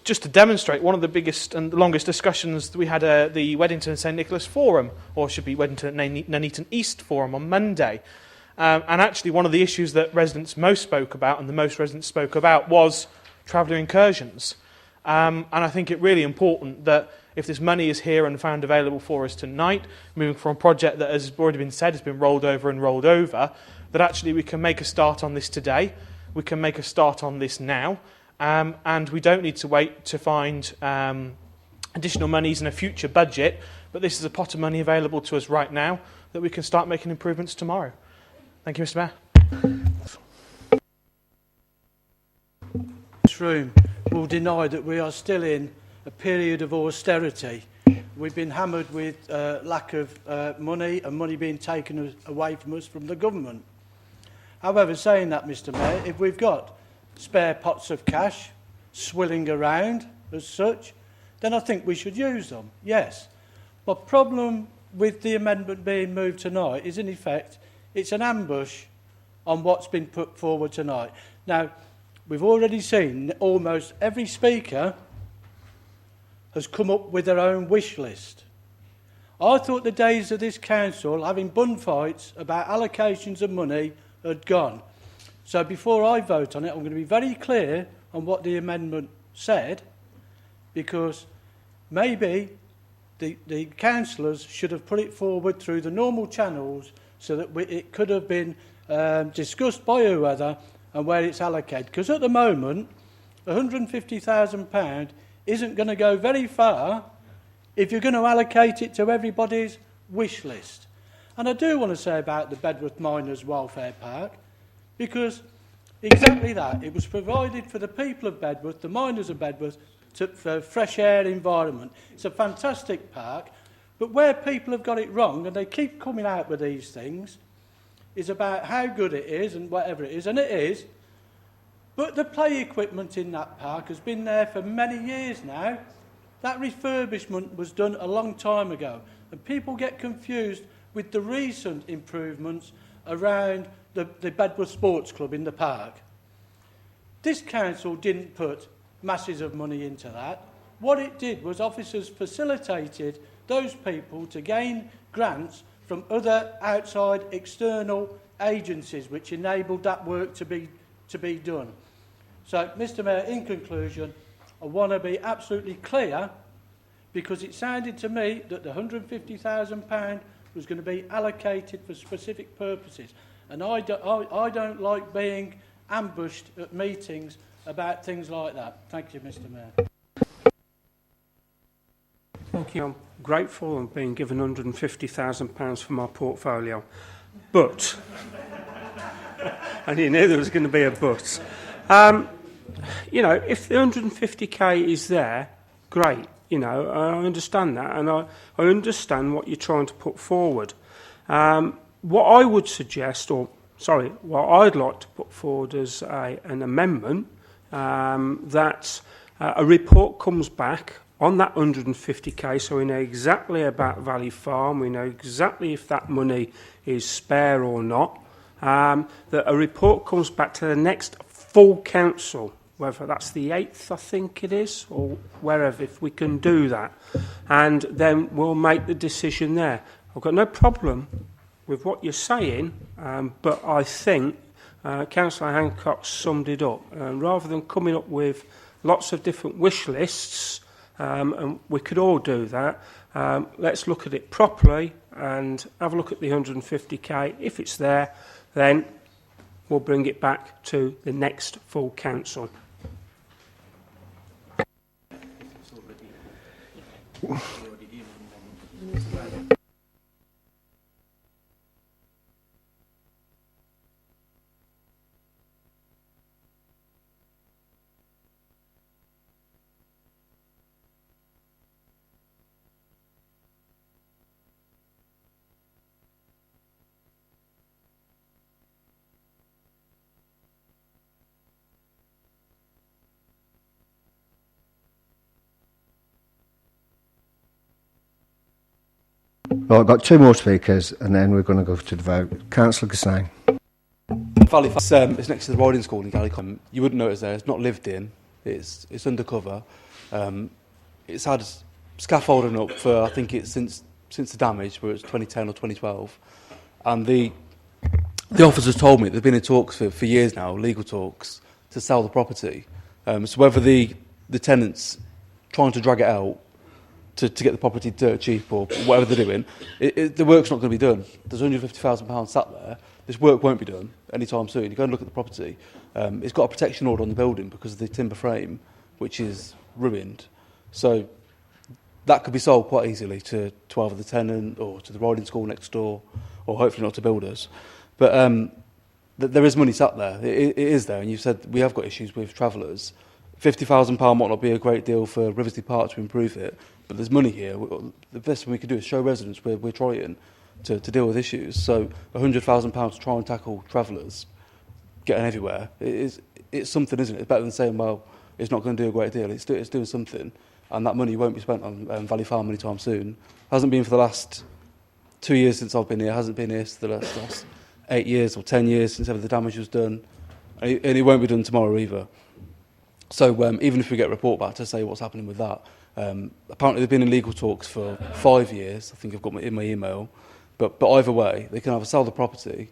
Just to demonstrate, one of the biggest and the longest discussions that we had at the Weddington and St Nicholas Forum, or should be Weddington and Nuneaton East Forum on Monday. And actually one of the issues that residents most spoke about, and the most residents spoke about, was traveller incursions. And I think it's really important that if this money is here and found available for us tonight, moving from a project that, as already been said, has been rolled over and rolled over, that actually we can make a start on this today, we can make a start on this now, and we don't need to wait to find additional monies in a future budget, but this is a pot of money available to us right now that we can start making improvements tomorrow. Thank you, Mr. Mayor. This room will deny that we are still in a period of austerity. We've been hammered with lack of money, and money being taken away from us from the government. However, saying that, Mr. Mayor, if we've got spare pots of cash swilling around as such, then I think we should use them, yes. My problem with the amendment being moved tonight is, in effect, it's an ambush on what's been put forward tonight. Now, we've already seen almost every speaker has come up with their own wish list. I thought the days of this council having bun fights about allocations of money had gone. So before I vote on it, I'm going to be very clear on what the amendment said, because maybe the councillors should have put it forward through the normal channels so that it could have been discussed by whoever and where it's allocated. Because at the moment, £150,000 isn't going to go very far if you're going to allocate it to everybody's wish list. And I do want to say about the Bedworth Miners Welfare Park, because exactly that, it was provided for the people of Bedworth, the miners of Bedworth, for a fresh air environment. It's a fantastic park, but where people have got it wrong, and they keep coming out with these things, is about how good it is and whatever it is, and it is, but the play equipment in that park has been there for many years now. That refurbishment was done a long time ago, and people get confused with the recent improvements around the Bedworth Sports Club in the park. This council didn't put masses of money into that. What it did was officers facilitated those people to gain grants from other outside external agencies which enabled that work to be done. So, Mr. Mayor, in conclusion, I want to be absolutely clear, because it sounded to me that the £150,000 was going to be allocated for specific purposes. And I don't like being ambushed at meetings about things like that. Thank you, Mr. Mayor. Thank you. I'm grateful and being given £150,000 for my portfolio. But, and you knew there was going to be a but. You know, if the 150k is there, great. You know, I understand that, and I understand what you're trying to put forward. What I would suggest, what I'd like to put forward as an amendment, that a report comes back on that 150k, so we know exactly about Valley Farm, we know exactly if that money is spare or not, that a report comes back to the next full council whether that's the 8th, I think it is, or wherever, if we can do that. And then we'll make the decision there. I've got no problem with what you're saying, but I think Councillor Hancock summed it up. Rather than coming up with lots of different wish lists, and we could all do that, let's look at it properly and have a look at the 150k. If it's there, then we'll bring it back to the next full council. Right, I've got two more speakers and then we're going to go to the vote. Councillor Gassane. Valley Farm, it's next to the riding school in Gallicom. You wouldn't notice there, it's not lived in, it's undercover. It's had scaffolding up for, I think it's since the damage, where it's 2010 or 2012. And the officers told me they've been in talks for years now, legal talks, to sell the property. So whether the tenants trying to drag it out to get the property dirt cheap or whatever they're doing, the work's not going to be done. There's £150,000 sat there. This work won't be done anytime soon. You go and look at the property. It's got a protection order on the building because of the timber frame, which is ruined. So that could be sold quite easily to either the tenant or to the riding school next door, or hopefully not to builders. But there is money sat there. It is there. And you said we have got issues with travellers. £50,000 might not be a great deal for Riversley Park to improve it, but there's money here. The best thing we can do is show residents we're trying to deal with issues. So £100,000 to try and tackle travellers getting everywhere, it's something, isn't it? It's better than saying, well, it's not going to do a great deal. It's doing something, and that money won't be spent on Valley Farm anytime soon. Hasn't been for the last 2 years since I've been here. Hasn't been here for the last 8 years or 10 years since ever the damage was done, and it won't be done tomorrow either. So even if we get a report back to say what's happening with that, apparently they've been in legal talks for 5 years. I think I've got in my email. But either way, they can either sell the property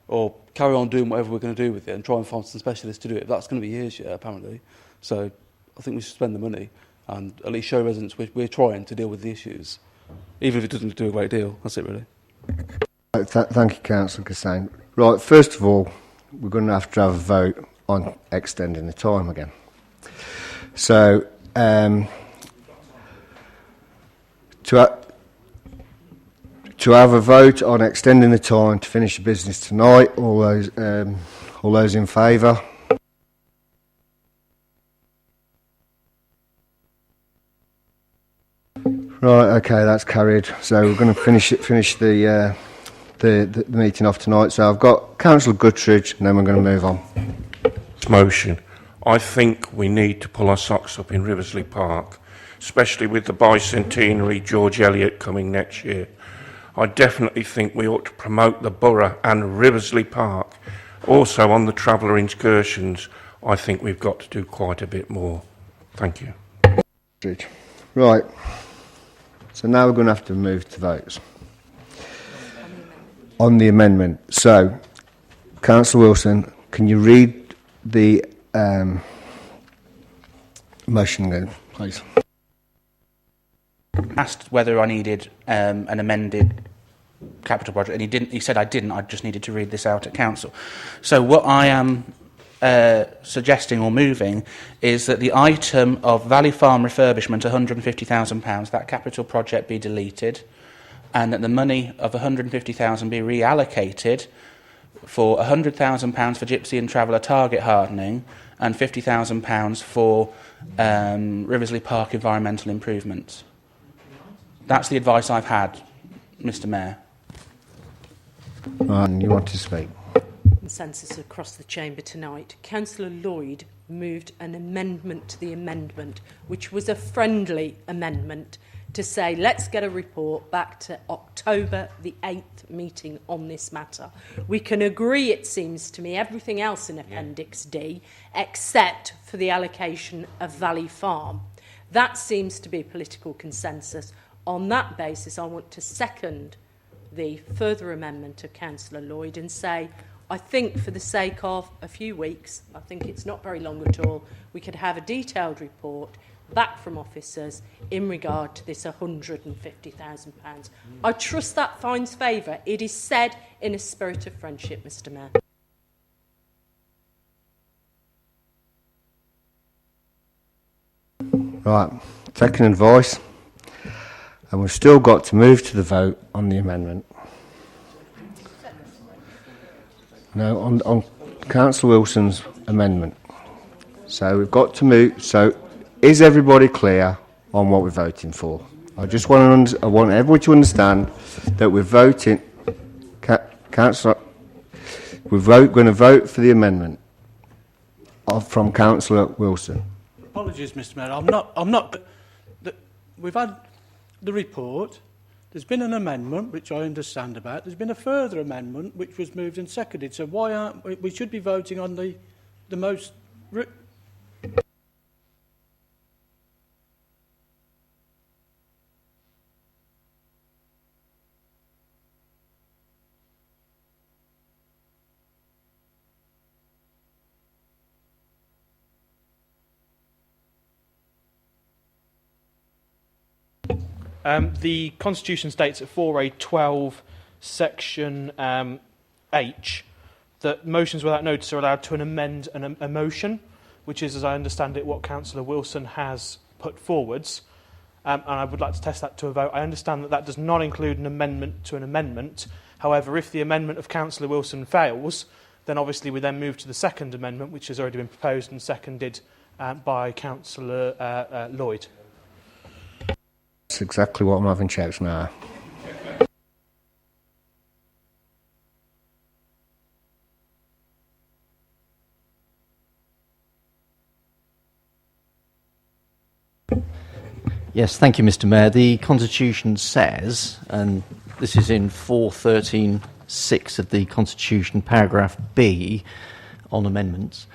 or carry on doing whatever we're going to do with it and try and find some specialists to do it. That's going to be years yet, apparently. So I think we should spend the money and at least show residents we're trying to deal with the issues, even if it doesn't do a great deal. That's it, really. Thank you, Councillor Gassane. Right, first of all, we're going to have a vote on extending the time again. So, to have a vote on extending the time to finish the business tonight, all those in favour? Right, okay, that's carried. So we're going to finish the meeting off tonight. So I've got Councillor Guttridge, and then we're going to move on. Motion. I think we need to pull our socks up in Riversley Park, especially with the bicentenary George Eliot coming next year. I definitely think we ought to promote the Borough and Riversley Park. Also on the traveller excursions, I think we've got to do quite a bit more. Thank you. Right. So now we're going to have to move to votes on the amendment. So, Councillor Wilson, can you read the motion again, please? Asked whether I needed an amended capital project, and he didn't. He said I didn't. I just needed to read this out at council. So what I am suggesting or moving is that the item of Valley Farm refurbishment, £150,000, that capital project be deleted, and that the money of £150,000 be reallocated for £100,000 for Gypsy and Traveller target hardening and £50,000 for Riversley Park environmental improvements. That's the advice I've had, Mr. Mayor. You want to speak? Consensus across the chamber tonight. Councillor Lloyd moved an amendment to the amendment, which was a friendly amendment to say, let's get a report back to October the 8th meeting on this matter. We can agree, it seems to me, everything else in Appendix D, except for the allocation of Valley Farm. That seems to be political consensus. On that basis, I want to second the further amendment of Councillor Lloyd and say, I think for the sake of a few weeks, I think it's not very long at all, we could have a detailed report back from officers in regard to this £150,000. I trust that finds favour. It is said in a spirit of friendship, Mr Mayor. Right, taking advice, and we've still got to move to the vote on the amendment. No, on Councillor Wilson's amendment. So we've got to move. So is everybody clear on what we're voting for? I just want to I want everyone to understand that we're voting. Councillor, we're going to vote for the amendment from Councillor Wilson. Apologies, Mr Mayor. I'm not. We've had the report. There's been an amendment, which I understand about. There's been a further amendment, which was moved and seconded. So why aren't we should be voting on the most... The Constitution states at 4A12, section H, that motions without notice are allowed to amend a motion, which is, as I understand it, what Councillor Wilson has put forwards. And I would like to test that to a vote. I understand that that does not include an amendment to an amendment. However, if the amendment of Councillor Wilson fails, then obviously we then move to the second amendment, which has already been proposed and seconded by Councillor Lloyd. That's exactly what I'm having checked now. Yes, thank you, Mr Mayor. The Constitution says, and this is in 413(6) of the Constitution, paragraph B, on amendments,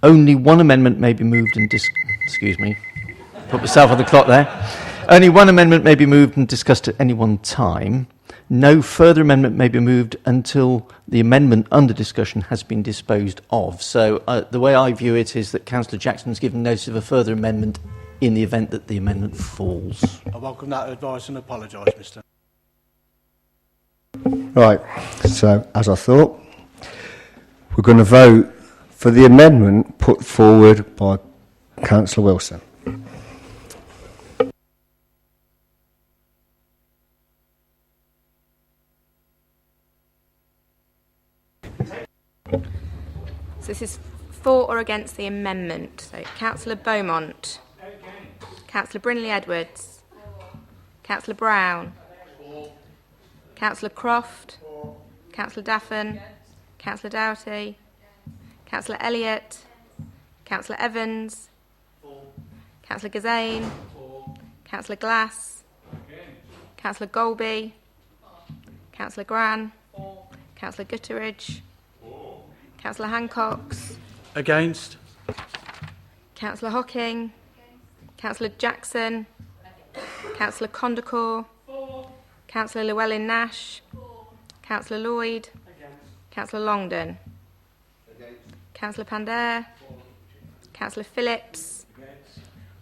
only one amendment may be moved and excuse me, put myself on the clock there. Only one amendment may be moved and discussed at any one time. No further amendment may be moved until the amendment under discussion has been disposed of. So the way I view it is that Councillor Jackson has given notice of a further amendment in the event that the amendment falls. I welcome that advice and apologise, Mr. Right, so as I thought, we're going to vote for the amendment put forward by Councillor Wilson. So this is for or against the amendment. So Councillor Beaumont. Councillor Brindley-Edwards. Councillor Brown. Councillor Croft. Councillor Daffin. Councillor Doughty. Councillor Elliott. Councillor Evans. Councillor Gazane. Councillor Glass. Councillor Golby. Councillor Gran. Councillor Gutteridge. Councillor Hancocks. Against. Councillor Hocking. Councillor Jackson. Councillor Condacor. Councillor Llewellyn-Nash. Councillor Lloyd. Councillor Longdon. Councillor Pandare. Councillor Phillips.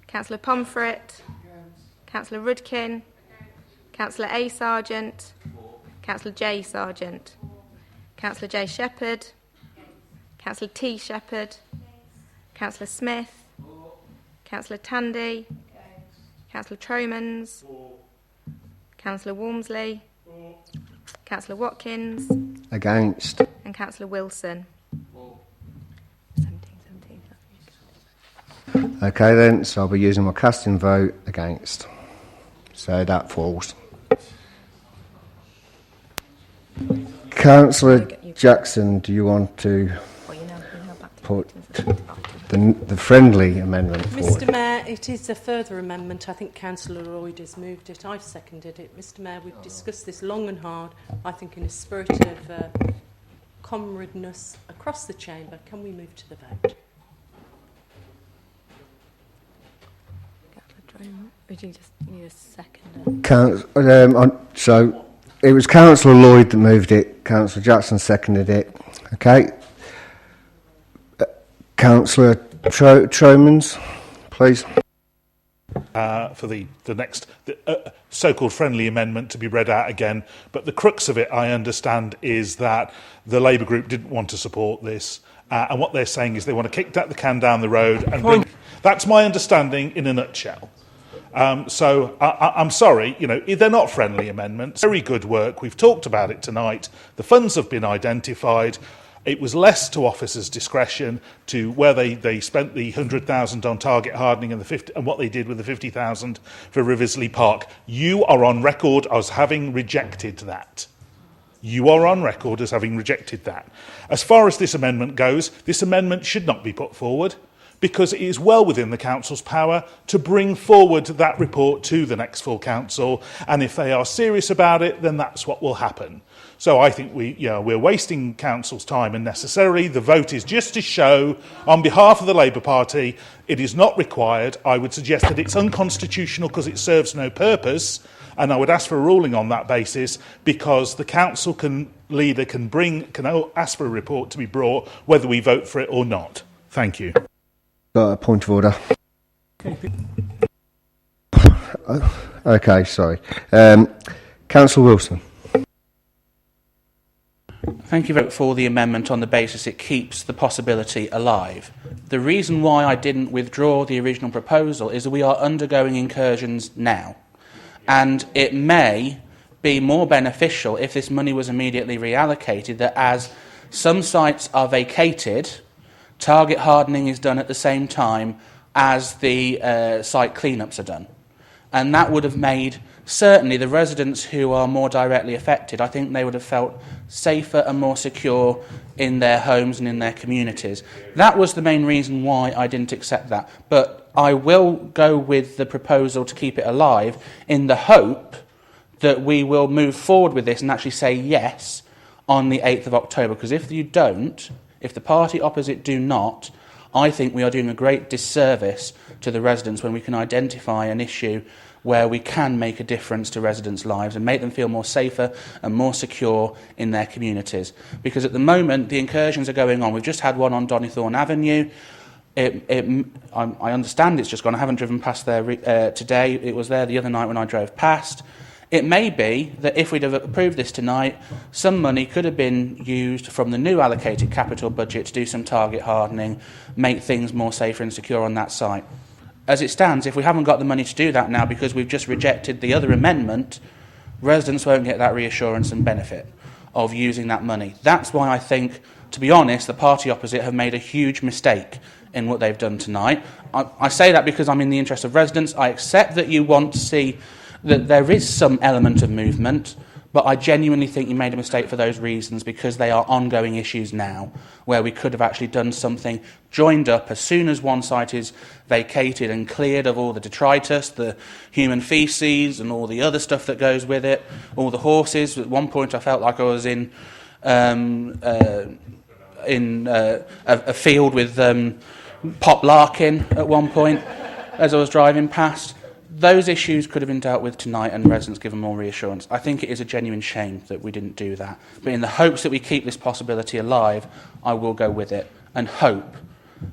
Councillor Pomfret. Councillor Rudkin. Councillor A. Sargent. Councillor J. Sargent. Councillor J. Shepherd. Councillor T. Shepherd. Councillor Smith. Councillor Tandy. Councillor Tromans. Councillor Walmsley. Councillor Watkins. Against. And Councillor Wilson. Okay then, so I'll be using my casting vote against. So that falls. Councillor Jackson, do you want to put the friendly amendment forward. Mr Mayor, it is a further amendment. I think Councillor Lloyd has moved it. I've seconded it. Mr Mayor, we've discussed this long and hard. I think in a spirit of comradeness across the chamber, can we move to the vote? Would you just need a second? So it was Councillor Lloyd that moved it. Councillor Jackson seconded it. Okay. Councillor Tromans, please. For the next so-called friendly amendment to be read out again. But the crux of it, I understand, is that the Labour group didn't want to support this. And what they're saying is they want to kick the can down the road. And that's my understanding in a nutshell. So I'm sorry, they're not friendly amendments. Very good work. We've talked about it tonight. The funds have been identified. It was less to officers' discretion to where they spent the 100,000 on target hardening and what they did with the 50,000 for Riversley Park. You are on record as having rejected that. You are on record as having rejected that. As far as this amendment goes, this amendment should not be put forward, because it is well within the Council's power to bring forward that report to the next full Council, and if they are serious about it, then that's what will happen. So I think we're wasting Council's time unnecessarily. The vote is just to show, on behalf of the Labour Party, it is not required. I would suggest that it's unconstitutional because it serves no purpose, and I would ask for a ruling on that basis, because the Council leader can ask for a report to be brought whether we vote for it or not. Thank you. Got a point of order. Okay, sorry. Councillor Wilson. Thank you vote for the amendment on the basis it keeps the possibility alive. The reason why I didn't withdraw the original proposal is that we are undergoing incursions now, and it may be more beneficial if this money was immediately reallocated, that as some sites are vacated, target hardening is done at the same time as the site cleanups are done. And that would have made certainly the residents who are more directly affected, I think they would have felt safer and more secure in their homes and in their communities. That was the main reason why I didn't accept that. But I will go with the proposal to keep it alive in the hope that we will move forward with this and actually say yes on the 8th of October. Because if you don't, if the party opposite do not, I think we are doing a great disservice to the residents when we can identify an issue where we can make a difference to residents' lives and make them feel more safer and more secure in their communities. Because at the moment, the incursions are going on. We've just had one on Donnythorne Avenue. I understand it's just gone. I haven't driven past there today. It was there the other night when I drove past. It may be that if we'd have approved this tonight, some money could have been used from the new allocated capital budget to do some target hardening, make things more safer and secure on that site. As it stands, if we haven't got the money to do that now because we've just rejected the other amendment, residents won't get that reassurance and benefit of using that money. That's why I think, to be honest, the party opposite have made a huge mistake in what they've done tonight. I say that because I'm in the interest of residents. I accept that you want to see that there is some element of movement, but I genuinely think you made a mistake for those reasons, because they are ongoing issues now where we could have actually done something, joined up as soon as one site is vacated and cleared of all the detritus, the human faeces and all the other stuff that goes with it, all the horses. At one point I felt like I was in a field with Pop Larkin at one point as I was driving past. Those issues could have been dealt with tonight and residents given more reassurance. I think it is a genuine shame that we didn't do that. But in the hopes that we keep this possibility alive, I will go with it and hope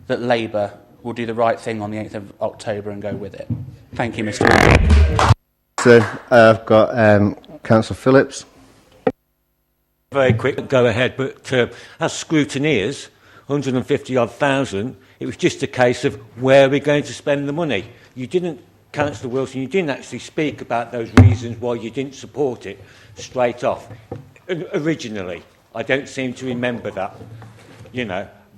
that Labour will do the right thing on the 8th of October and go with it. Thank you, Mr Mayor. So I've got Councillor Phillips. Very quick, go ahead, but as scrutineers, 150,000, it was just a case of where we're going to spend the money. You didn't, Councillor Wilson, you didn't actually speak about those reasons why you didn't support it straight off. Originally, I don't seem to remember that,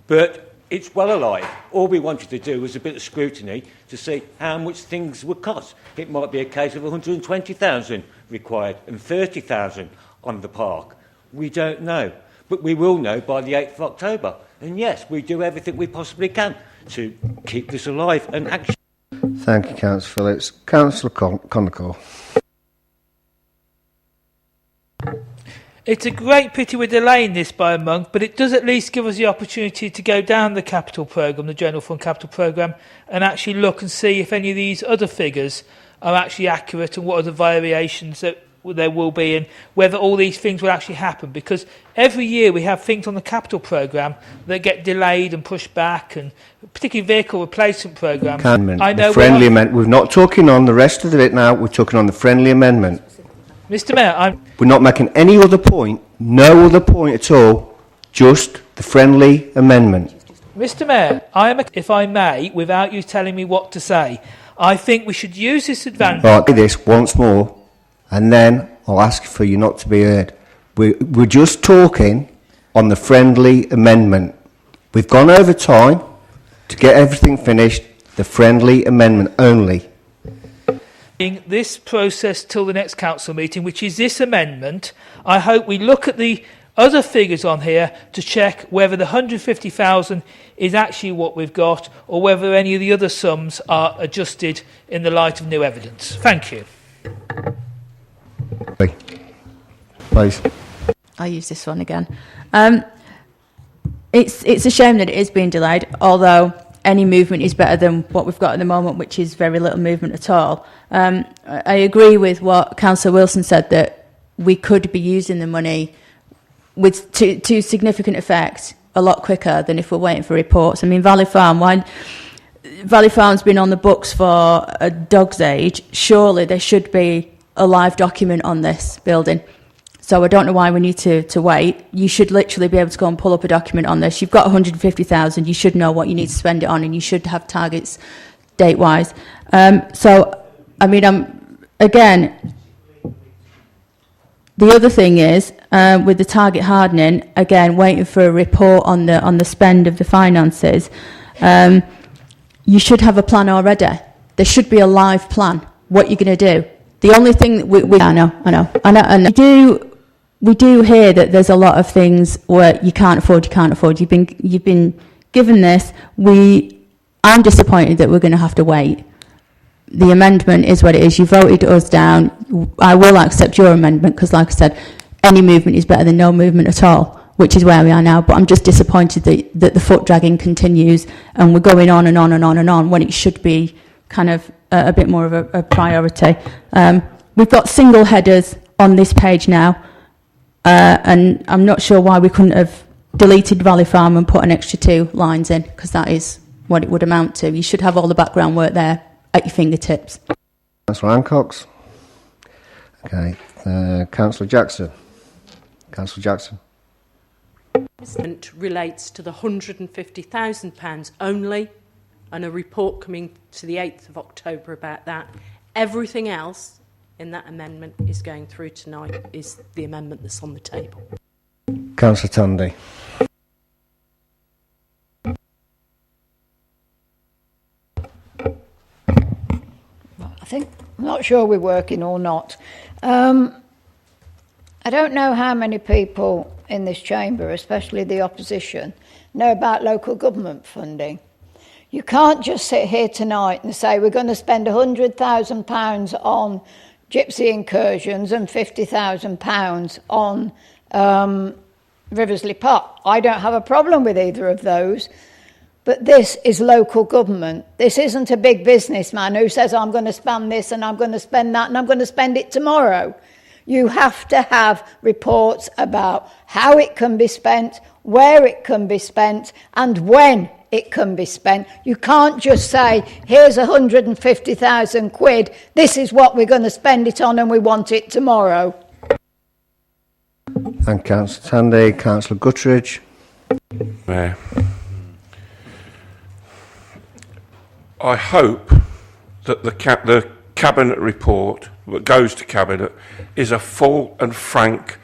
but it's well alive. All we wanted to do was a bit of scrutiny to see how much things would cost. It might be a case of 120,000 required and 30,000 on the park. We don't know, but we will know by the 8th of October. And yes, we do everything we possibly can to keep this alive and actually. Thank you, Councillor Phillips. Councillor Connachor. It's a great pity we're delaying this by a month, but it does at least give us the opportunity to go down the capital programme, the General Fund capital programme, and actually look and see if any of these other figures are actually accurate and what are the variations that there will be and whether all these things will actually happen. Because every year we have things on the capital programme that get delayed and pushed back, and particularly vehicle replacement programmes. I know the friendly amendment. We're not talking on the rest of it now. We're talking on the friendly amendment. Mr Mayor, we're not making any other point, no other point at all, just the friendly amendment. Mr Mayor, if I may, without you telling me what to say, I think we should use this advantage. Right, do this once more, and then I'll ask for you not to be heard. We're just talking on the friendly amendment. We've gone over time to get everything finished, the friendly amendment only. This process till the next council meeting, which is this amendment, I hope we look at the other figures on here to check whether the 150,000 is actually what we've got or whether any of the other sums are adjusted in the light of new evidence. Thank you. Please. I'll use this one again. It's a shame that it is being delayed, although any movement is better than what we've got at the moment, which is very little movement at all. I agree with what Councillor Wilson said, that we could be using the money with to significant effect a lot quicker than if we're waiting for reports. I mean, Valley Farm's been on the books for a dog's age. Surely there should be a live document on this building. So I don't know why we need to wait. You should literally be able to go and pull up a document on this. You've got 150,000. You should know what you need to spend it on, and you should have targets date-wise. So, I mean, again, the other thing is, with the target hardening, again, waiting for a report on the spend of the finances, you should have a plan already. There should be a live plan, what you're going to do. The only thing that I know. We do hear that there's a lot of things where you can't afford. You've been given this. I'm disappointed that we're going to have to wait. The amendment is what it is. You voted us down. I will accept your amendment because, like I said, any movement is better than no movement at all, which is where we are now. But I'm just disappointed that the foot dragging continues and we're going on and on and on and on when it should be kind of a bit more of a priority. We've got single headers on this page now. And I'm not sure why we couldn't have deleted Valley Farm and put an extra 2 lines in, because that is what it would amount to. You should have all the background work there at your fingertips. Councillor Hancock's. Okay. Councillor Jackson. Councillor Jackson. It relates to the £150,000 only, and a report coming to the 8th of October about that. Everything else in that amendment is going through tonight is the amendment that's on the table. Councillor Tandy. I'm not sure we're working or not. I don't know how many people in this chamber, especially the opposition, know about local government funding. You can't just sit here tonight and say we're going to spend £100,000 on gypsy incursions and £50,000 on Riversley Pot. I don't have a problem with either of those, but this is local government. This isn't a big businessman who says I'm going to spend this and I'm going to spend that and I'm going to spend it tomorrow. You have to have reports about how it can be spent, where it can be spent, and when it can be spent. You can't just say, here's 150,000 quid, this is what we're going to spend it on and we want it tomorrow. Thank Councillor Tandy. Councillor Guttridge. I hope that the Cabinet report that goes to Cabinet is a full and frank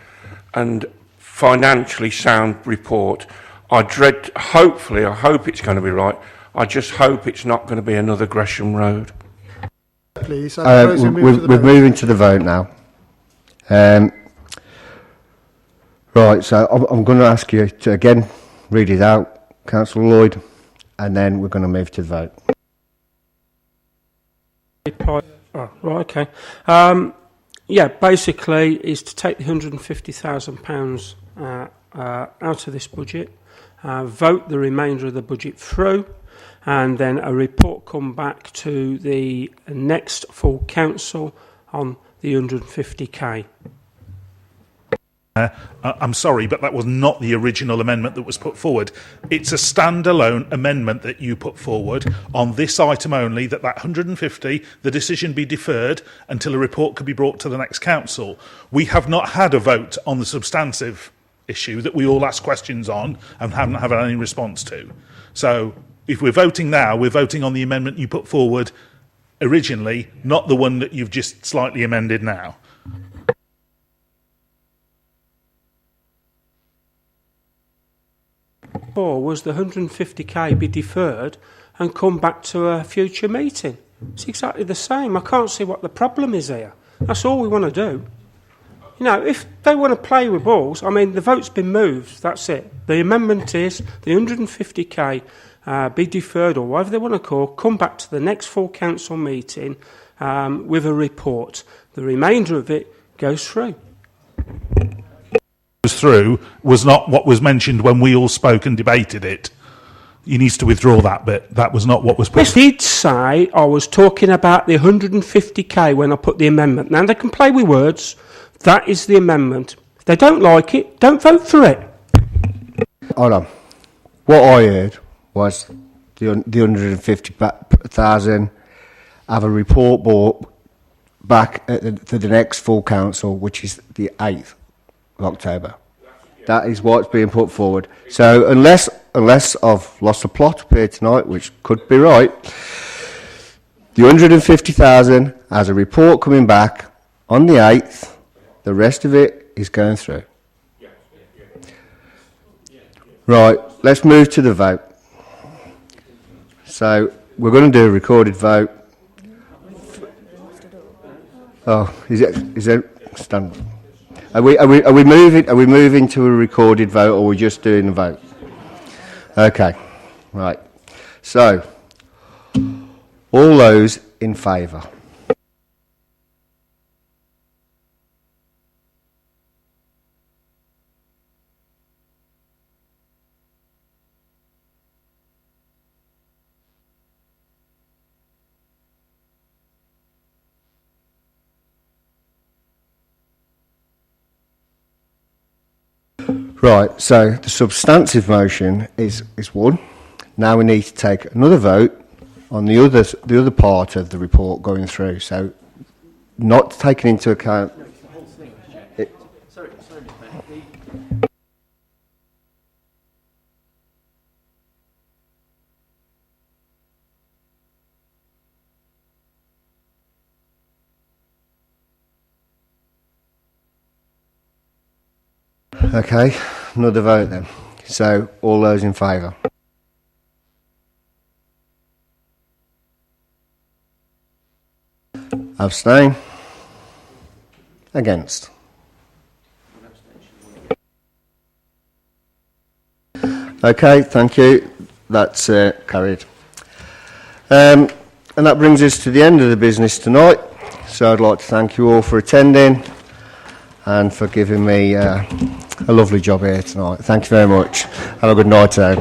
and financially sound report. I hope it's going to be right. I just hope it's not going to be another Gresham Road. Please, we're moving to the vote now. Right, so I'm going to ask you to again read it out, Councillor Lloyd. and then we're going to move to the vote. Oh, right, okay. Yeah, basically is to take the £150,000 out of this budget, vote the remainder of the budget through, and then a report come back to the next full council on the 150k. I'm sorry, but that was not the original amendment that was put forward. It's a standalone amendment that you put forward on this item only, that 150, the decision be deferred until a report could be brought to the next council. We have not had a vote on the substantive issue that we all asked questions on and haven't had any response to. So if we're voting now, we're voting on the amendment you put forward originally, not the one that you've just slightly amended now. Or was the 150k be deferred and come back to a future meeting? It's exactly the same. I can't see what the problem is here. That's all we want to do. You know, if they want to play with balls, I mean, the vote's been moved, that's it. The amendment is the 150k be deferred, or whatever they want to call, come back to the next full council meeting with a report. The remainder of it goes through. Through was not what was mentioned when we all spoke and debated it. You need to withdraw that bit. That was not what was put. I did say I was talking about the 150k when I put the amendment. Now they can play with words. That is the amendment. If they don't like it, don't vote for it. Hold on. What I heard was the 150,000 have a report brought back to the next full council, which is the 8th of October. That is what's being put forward. So unless I've lost the plot up here tonight, which could be right, the 150,000 has a report coming back on the 8th. The rest of it is going through. Right, let's move to the vote. So we're going to do a recorded vote. Oh, is it stand? Are we moving to a recorded vote, or are we just doing a vote? Okay, right. So, all those in favour? Right, so the substantive motion is one. Now we need to take another vote on the other part of the report going through. So, not taking into account. Okay, another vote then. So, all those in favour? Abstain? Against? Okay, thank you. That's carried. And that brings us to the end of the business tonight. So I'd like to thank you all for attending and for giving me a lovely job here tonight. Thank you very much. Have a good night, Ed.